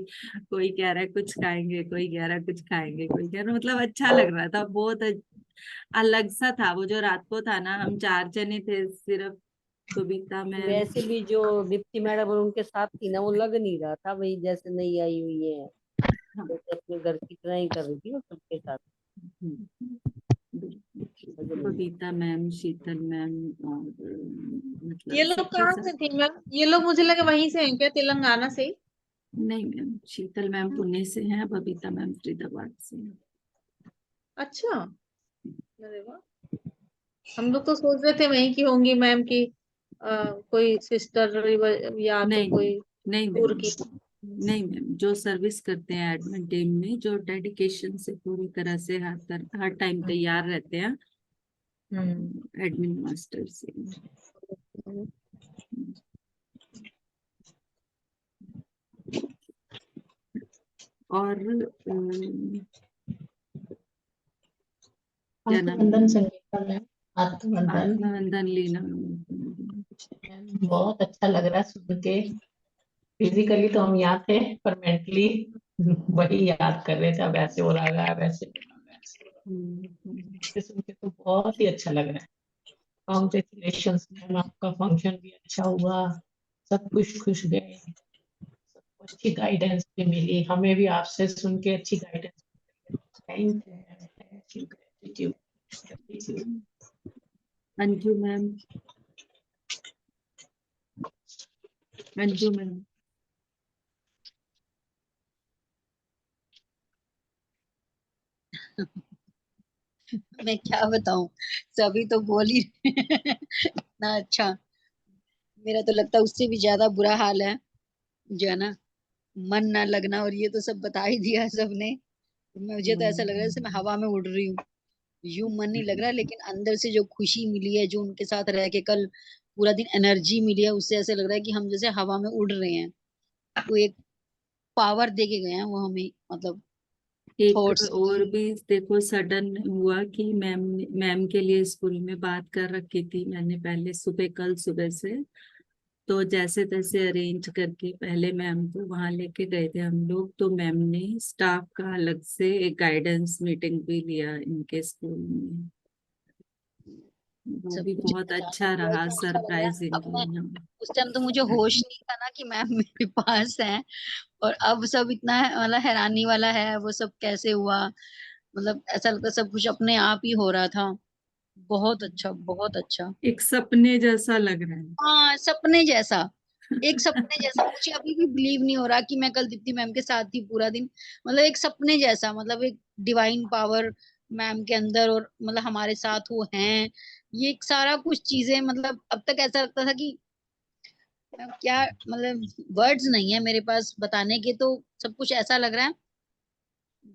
कोई कह रहा है कुछ खाएंगे, कोई कह रहा है कुछ खाएंगे, कोई कह रहा, मतलब अच्छा लग रहा था। बहुत अलग सा था वो जो रात को था ना। हम 4 जने थे सिर्फ, बबीता मैम। वैसे भी जो दीप्ति मैडम और उनके साथ थी ना, वो लग नहीं रहा था भाई जैसे नई आई हुई है, हाँ। जैसे अपने घर की तरह ही कर रही थी वो सबके साथ। बबीता मैम, शीतल मैम, और ये मतलब लोग सबके कहाँ साथ। से थी मैम? ये लोग मुझे लगा वहीं से हैं क्या, तेलंगाना से ही? नहीं मैम, शीतल मैम पुणे से हैं, बबीता मैम फरीदाबाद से हैं। अच्छा। अरे वाह। हम लोग तो सोच रहे थे वहीं की होंगी मैम की, कोई सिस्टर या तो नहीं कोई नहीं दूर मैम, की। नहीं मैम, जो सर्विस करते हैं एडमिन टीम में, जो डेडिकेशन से पूरी तरह से हर टाइम तैयार रहते हैं, एडमिन मास्टर से। और क्या नाम आत्मवंदन संगीता मैम, आत्मवंदन। आत्मवंदन लीना। बहुत अच्छा लग रहा है सुन के। फिजिकली तो हम याद थे, पर मेंटली वही याद कर रहे थे, अब ऐसे हो रहा है, वैसे सुन के तो बहुत ही अच्छा लग रहा है। कॉन्ग्रेचुलेशंस मैम, आपका फंक्शन भी अच्छा हुआ, सब कुछ खुश गए, सबको अच्छी गाइडेंस भी मिली, हमें भी आपसे सुन के अच्छी guidance. Thank you, gratitude. Anju ma'am, Anju ma'am. मैं क्या बताऊं, सभी तो बोल ही इतना अच्छा। मेरा तो लगता है उससे भी ज्यादा बुरा हाल है, जो है ना, मन ना लगना। और ये तो सब बता ही दिया है सबने। मुझे तो ऐसा लग रहा है जैसे मैं हवा में उड़ रही हूँ। यूं मन नहीं लग रहा, लेकिन अंदर से जो खुशी मिली है, जो उनके साथ रह के कल पूरा दिन एनर्जी मिली है, उससे ऐसा लग रहा है कि हम जैसे हवा में उड़ रहे हैं। वो एक पावर दे के गए हैं वो हमें, मतलब एक थॉट्स। और भी देखो, सडन हुआ कि मैम के लिए स्कूल में बात कर रखी थी मैंने पहले सुबह, कल सुबह से। तो जैसे तैसे अरेंज करके पहले मैम को वहां लेके गए थे हम लोग। तो मैम ने स्टाफ का अलग से एक गाइडेंस मीटिंग भी लिया इनके स्कूल में। वो सब भी कुछ बहुत अचानक अच्छा हुआ, रहा, इतना अच्छा लग रहा है। अब मैं, सरप्राइजिंगली। उस टाइम तो मुझे होश नहीं था ना कि मैम मेरे पास है। और अब सब इतना मतलब हैरानी वाला है, वो सब कैसे हुआ। मतलब ऐसा लगता है सब कुछ अपने आप ही हो रहा था। बहुत अच्छा, बहुत अच्छा। एक सपने जैसा लग रहा है। हाँ, सपने जैसा। एक सपने जैसा। मुझे अभी भी बिलीव नहीं हो रहा कि मैं कल दीप्ति मैम के साथ थी पूरा दिन। मतलब एक सपने जैसा, मतलब एक डिवाइन पावर मैम के अंदर, और मतलब हमारे साथ वो हैं। ये एक सारा कुछ चीजें, मतलब अब तक ऐसा लगता था कि क्या, मतलब वर्ड्स नहीं है मेरे पास बताने के। तो सब कुछ ऐसा लग रहा है,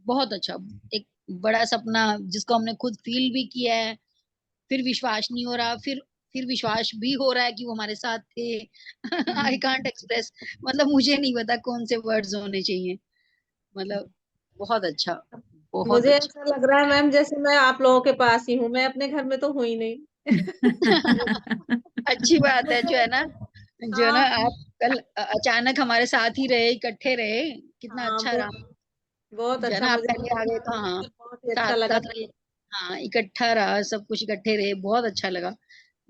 बहुत अच्छा। एक बड़ा सपना जिसको हमने खुद फील भी किया है, फिर विश्वास नहीं हो रहा, फिर विश्वास भी हो रहा है कि वो हमारे साथ थे। आई कांट एक्सप्रेस, मतलब मुझे नहीं पता कौन से वर्ड्स होने चाहिए। मतलब बहुत अच्छा, बहुत मुझे अच्छा। ऐसा लग रहा है मैम जैसे मैं आप लोगों के पास ही हूँ, मैं अपने घर में तो हूँ ही नहीं। अच्छी बात है, जो है ना, जो है ना, हाँ आप कल अचानक हमारे साथ ही रहे, इकट्ठे रहे। कितना हाँ, अच्छा रहा। बहुत जो है अच्छा। ना, आप मुझे पहले आ गए तो हाँ, बहुत ही अच्छा साथ लगा साथ था। रहे। हाँ, इकट्ठा रहा, सब कुछ इकट्ठे रहे, बहुत अच्छा लगा।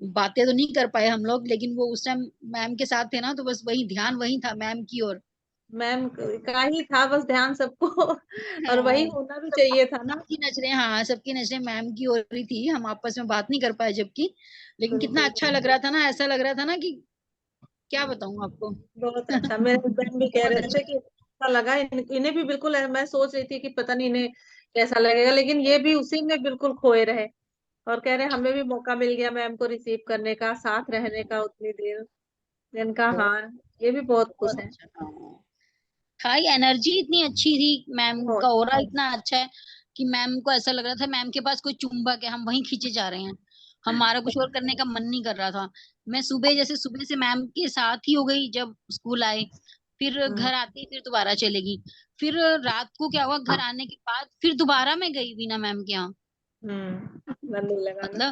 बातें तो नहीं कर पाए हम लोग, लेकिन वो उस टाइम मैम के साथ थे ना, तो बस वही ध्यान वही था मैम की ओर। मैम का ही था बस ध्यान सबको। और वही हाँ, होना भी सब चाहिए था ना। सबकी नजरें, हाँ सबकी नजरें मैम की ओर ही थी। हम आपस में बात नहीं कर पाए जबकि, लेकिन कितना बिल्कुल अच्छा लग रहा था ना। ऐसा लग रहा था ना कि क्या बताऊं आपको। बहुत अच्छा। मेरे हस्बैंड भी कह बहुत रहे थे अच्छा। कि अच्छा लगा। इन्हें भी बिल्कुल मैं सोच रही थी कि पता नहीं इन्हें कैसा लगेगा, लेकिन ये भी उसी में बिल्कुल खोए रहे। और कह रहे हमें भी मौका मिल गया मैम को रिसीव करने का, साथ रहने का उतनी देर। इनका बहुत, हाँ, ये भी बहुत खुश बहुत है। अच्छा। हाँ, हाई एनर्जी इतनी अच्छी थी, मैम का बहुत ऑरा इतना अच्छा है कि मैम को ऐसा लग रहा था मैम के पास कोई चुंबक है, हम वहीं खींचे जा रहे हैं। हमारा कुछ और करने का मन नहीं कर रहा था। मैं सुबह, जैसे सुबह से मैम के साथ ही हो गई, जब स्कूल आए, फिर हम्म घर आते फिर दोबारा चलेगी। फिर रात को क्या हुआ, घर आने के बाद फिर दोबारा मैं गई बीना मैम के यहाँ। मन नहीं लगा ना।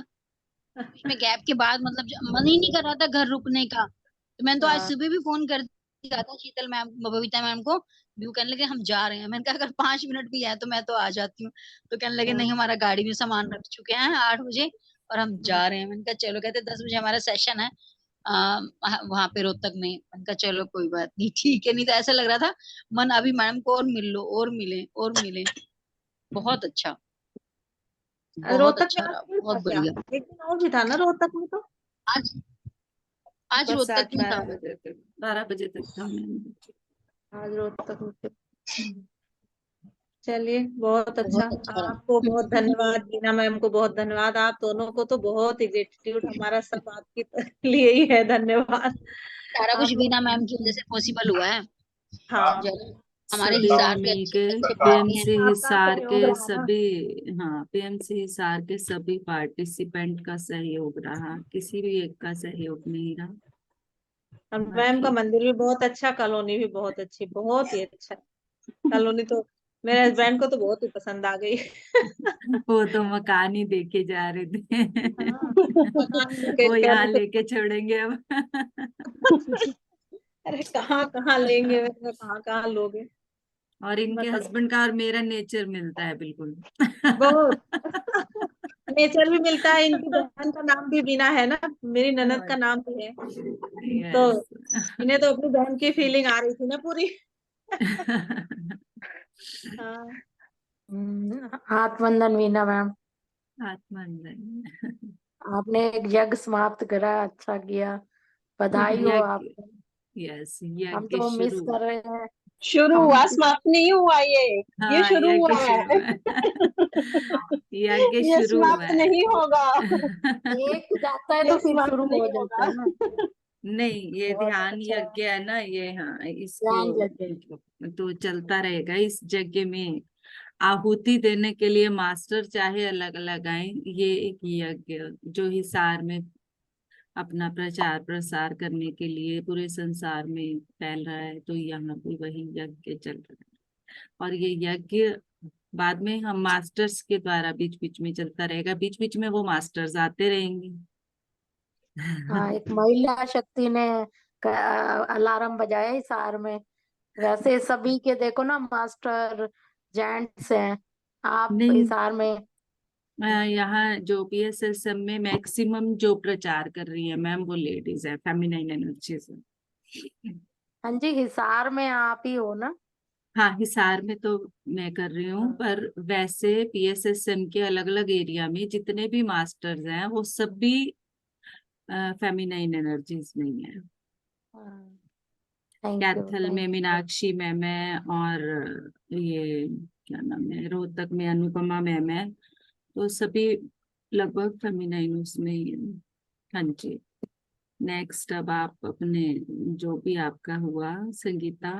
मतलब बीच में गैप के बाद, मतलब मन ही नहीं कर रहा था घर रुकने का। तो मैंने तो आज हाँ सुबह भी फोन कर दिया था शीतल मैम, बबीता मैम को। भी वो कहने लगे हम जा रहे हैं। मैंने कहा अगर 5 मिनट भी है तो मैं तो आ जाती हूँ। तो कहने लगे हाँ नहीं, हमारा गाड़ी में सामान रख चुके हैं 8 बजे, और हम हाँ जा रहे हैं। मैंने कहा चलो। कहते 10 बजे हमारा सेशन है वहां पे रोहतक में। मैंने कहा चलो कोई बात नहीं, ठीक है। नहीं तो ऐसा लग रहा था मन अभी मैम को और मिल लो, और मिले और मिले। बहुत अच्छा, बहुत रोहतक में अच्छा आज रहा, भी था बहुत क्या? बढ़िया। एक दिन और भी था ना रोहतक में तो। आज आज रोहतक बरसात में था। 12 बजे तक, 12 बजे तक था मैम। आज रोहतक में थे। चलिए बहुत अच्छा। बहुत अच्छा आपको बहुत रहा। धन्यवाद, बीना मैम को बहुत धन्यवाद, आप दोनों को तो बहुत ही ग्रेटिट्यूड। हमारा सब आपके लिए ही है। धन्यवाद। सारा कुछ आप लोग बीना मैम की वजह से पॉसिबल हुआ है। हाँ हमारे सभी हिसार ने पे मिलके अच्छे पार्टी हैं। पीएमसी आपका हिसार सहयोग के रहा ना। सभी, हाँ पीएमसी हिसार के सभी पार्टिसिपेंट का सहयोग रहा, किसी भी एक का सहयोग नहीं रहा। और मैम का बाकी मंदिर भी बहुत अच्छा, कॉलोनी भी बहुत अच्छी, बहुत ही अच्छा कॉलोनी। तो मेरे हस्बैंड को तो बहुत ही पसंद आ गई। वो तो मकान ही देखे जा रहे थे। हाँ, मकान वो लोकेट कर यहाँ रहे लेके छोड़ेंगे अब। थे। अरे कहाँ कहाँ लेंगे, मैंने कहाँ कहाँ लोगे, और इनके बताओ। हस्बैंड का और मेरा नेचर मिलता है बिल्कुल। बहुत नेचर भी मिलता है। इनकी बहन का नाम भी बीना है ना, मेरी ननद का नाम भी है। तो यस। इन्हें तो अपनी बहन की फीलिंग आ रही थी ना पूरी। हाँ हाथ वंदन वीना मैम, आत्मंजन। आपने एक यज्ञ समाप्त करा, अच्छा किया, बधाई हो यज्ञ, आपको। यस हम यज्ञ तो मिस शुरू। कर रहे हैं। शुरू हम हुआ, समाप्त नहीं हुआ ये हाँ शुरू यज्ञ हुआ शुरू है। है। यज्ञ ये शुरू हुआ समाप्त है। नहीं होगा। एक जाता है ये तो फिर समाप्त शुरू हो नहीं जाता होगा। है ना। नहीं, ये बहुत ध्यान अच्छा, यज्ञ है ना ये, हाँ ध्यान इसको यज्ञ। तो चलता रहेगा इस यज्ञ में। आहुति देने के लिए मास्टर चाहे अलग अलग आए, ये एक यज्ञ जो हिसार में अपना प्रचार प्रसार करने के लिए पूरे संसार में फैल रहा है, तो यहाँ भी वही यज्ञ चल रहा है। और ये यज्ञ बाद में हम मास्टर्स के द्वारा बीच बीच में चलता रहेगा, बीच बीच में वो मास्टर्स आते रहेंगे। हाँ, एक महिला शक्ति ने अलार्म बजाया हिसार में। वैसे सभी के देखो ना, मास्टर जेंट्स हैं, आप नहीं, हिसार में। यहाँ जो PSSM में मैक्सिमम जो प्रचार कर रही है मैम वो लेडीज है, फेमिनाइन एनर्जी से। हाँ जी, हिसार में आप ही हो ना। हाँ हिसार में तो मैं कर रही हूँ, हाँ, पर वैसे PSSM के अलग अलग एरिया में जितने भी मास्टर्स हैं वो सब भी फेमिनाइन एनर्जीज में ही है। थैंक यू, कैथल थैंक में मीनाक्षी मैम है, और ये क्या नाम है, रोहतक में अनुपमा मैम है, तो सभी लगभग फेमिनाइन उसमें ही है। हाँ जी। नेक्स्ट अब आप अपने जो भी आपका हुआ, संगीता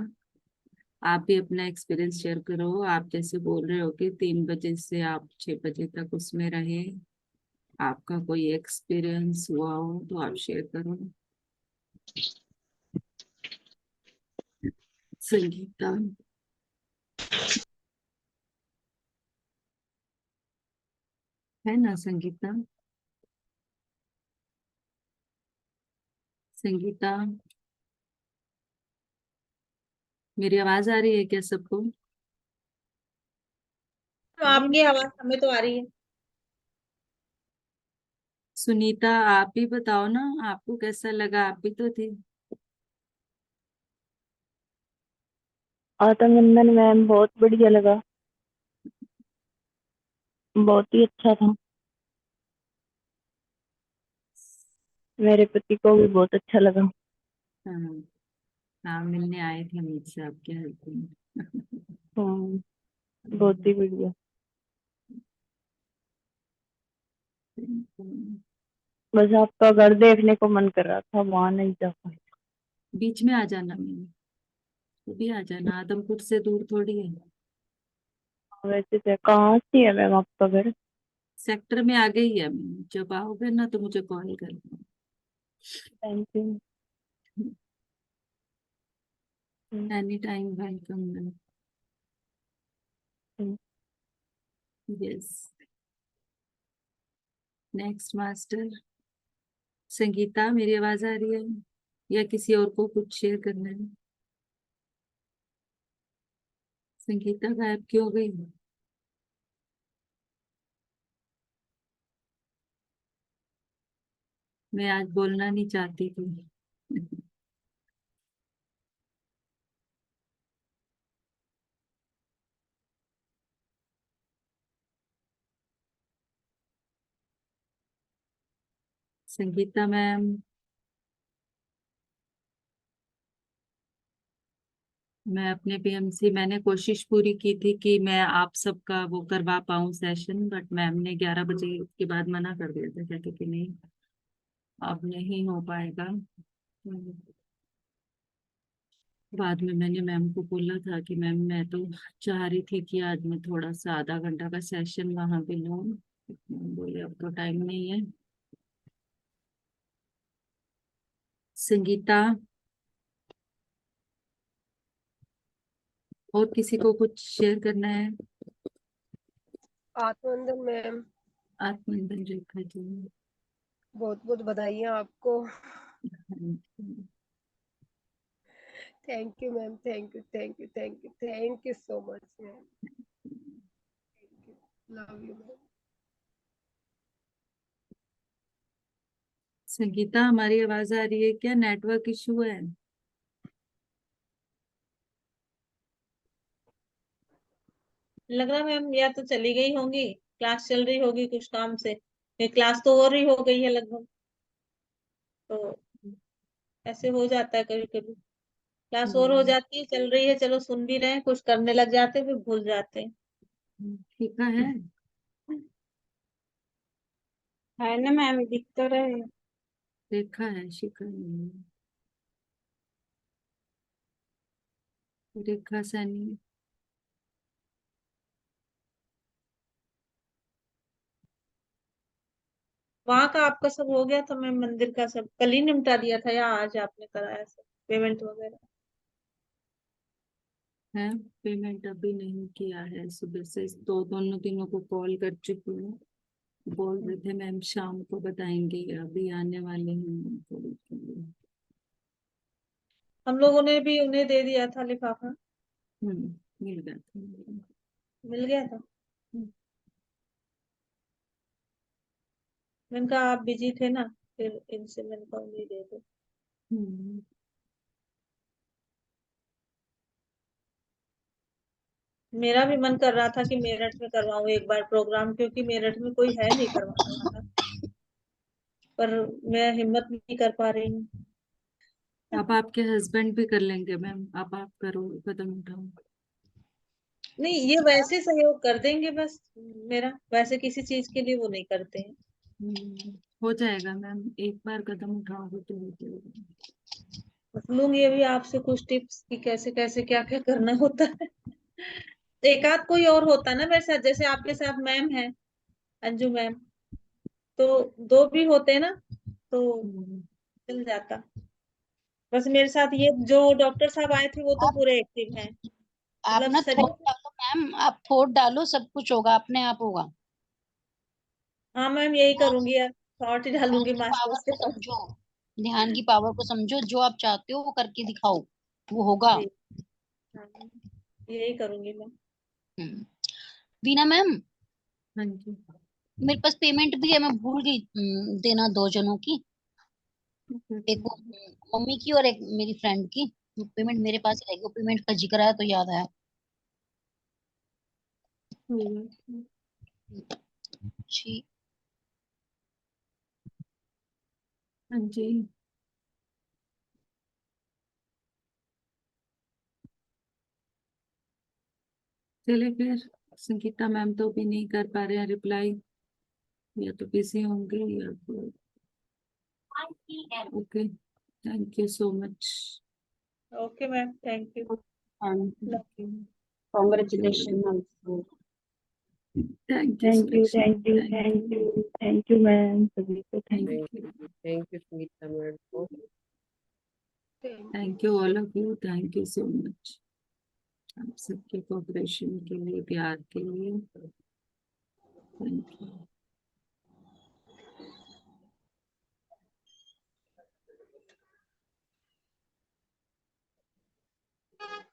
आप भी अपना एक्सपीरियंस शेयर करो। आप जैसे बोल रहे हो कि 3 बजे से आप 6 बजे तक उसमें रहे, आपका कोई एक्सपीरियंस हुआ हो तो आप शेयर करो संगीता। है ना संगीता? संगीता, मेरी आवाज आ रही है क्या सबको? तो आपकी आवाज हमें तो आ रही है। सुनीता आप भी बताओ ना, आपको कैसा लगा, आप भी तो थी। आत्मनंदन मैम बहुत बढ़िया लगा, बहुत ही अच्छा था। मेरे पति को भी बहुत अच्छा लगा। हाँ हाँ, मिलने आए थे मुझसे आपके हस्बैंड। हाँ, बहुत ही बढ़िया। बस आपका घर देखने को मन कर रहा था, वहां नहीं जा पाए। बीच में आ जाना मैम, तो भी आ जाना, आदमपुर से दूर थोड़ी है। वैसे तो कहाँ से है मैम आपका घर? सेक्टर में आ गई है मैम, जब आओगे ना तो मुझे कॉल करना। Thank you. Any time welcome ma'am. Yes. Next master Sangeeta, मेरी आवाज आ रही है या किसी और को कुछ शेयर करना है? संगीता गायब क्यों हो गई? मैं आज बोलना नहीं चाहती थी। संगीता मैम, मैं अपने PMC मैंने कोशिश पूरी की थी कि मैं आप सबका वो करवा पाऊँ सेशन, बट मैम ने 11 बजे के बाद मना कर दिया था, कहते कि नहीं अब नहीं हो पाएगा। बाद में मैंने मैम को बोला था कि मैम मैं तो चाह रही थी कि आज मैं थोड़ा सा आधा घंटा का सेशन वहां पे लूँ। मैम बोले अब तो टाइम नहीं है। संगीता, और किसी को कुछ शेयर करना है? आत्मवंदन मैम, आत्मनिर्भर रेखा जी। बहुत बहुत बधाई आपको। Thank you ma'am, thank you thank you thank you thank you so much ma'am, love you ma'am. Sangeeta, हमारी आवाज आ रही है क्या? नेटवर्क इशू है? लग रहा मैम या तो चली गई होंगी, क्लास चल रही होगी कुछ काम से, ये क्लास तो हो रही हो गई है लगभग, तो ऐसे हो जाता है कभी कभी, क्लास और हो जाती है, चल रही है, चलो सुन भी रहे हैं, कुछ करने लग जाते हैं फिर भूल जाते हैं। ठीक है। है ना मैम, दिख तो रहे। रेखा है, शिखा नहीं है। रेखा सैनी। वहां का आपका सब हो गया था मैम? मंदिर का सब कल ही निपटा दिया था या आज आपने कराया सब पेमेंट वगैरह? है, पेमेंट अभी नहीं किया है, सुबह से दोनों दिनों को कॉल कर चुकी हूँ। बोल रहे थे मैम शाम को बताएंगे, अभी आने वाले हैं थोड़ी देर में। हम लोगों ने भी उन्हें दे दिया था लिफाफा। मिल गया था। मिल गया था। मैंने कहा आप बिजी थे ना, फिर इनसे मैंने कहा उन्हें दे दो। मेरा भी मन कर रहा था कि मेरठ में करवाऊं एक बार प्रोग्राम, क्योंकि मेरठ में कोई है नहीं करवाने वाला, पर मैं हिम्मत नहीं कर पा रही हूँ। अब आपके हस्बैंड भी कर लेंगे मैम, अब आप करो, कदम उठाओ। नहीं, ये वैसे सहयोग कर देंगे बस मेरा, वैसे किसी चीज के लिए वो नहीं करते हैं। हो जाएगा मैम, एक बार कदम उठाओगे तो हो जाएगा। लूंगी अभी आपसे कुछ टिप्स कि कैसे कैसे क्या क्या करना होता है। एक आध कोई और होता ना मेरे साथ, जैसे आपके साथ मैम है, अंजू मैम, तो दो भी होते ना तो चल जाता। बस मेरे साथ ये जो डॉक्टर साहब आए थे वो तो पूरे एक्टिव हैं, आप मतलब ना शरीर। थोट डालो मैम, आप थोट डालो, सब कुछ होगा, अपने आप होगा। हाँ मैम, यही करूंगी यार, शॉर्ट ही ध्यान डालूंगी की मास्टर्स पावर के को पास। समझो, ध्यान की पावर को समझो, जो आप चाहते हो वो करके दिखाओ, वो होगा। जी हाँ, यही करूंगी मैं। वीना मैम, हाँ जी। मेरे पास पेमेंट भी है, मैं भूल गई देना 2 जनों की, एक वो मम्मी की और एक मेरी फ्रेंड की। पेमेंट मेरे पास ही रहेगी, वो पेमेंट का जिक्र आया तो याद आया। जी। हाँ जी। चले फिर, संगीता मैम तो भी नहीं कर पा रहे हैं रिप्लाई, या तो बिजी होंगे या तो। Okay, thank you so much. Okay ma'am, thank you. Congratulations also. Thank you thank you Sulakshana, thank you thank you. Thank you ma'am, सभी को thank thank you. You, thank you Sunita ma'am को। Thank you all of you, thank you so much आप सबके cooperation के लिए, प्यार के लिए। Thank you.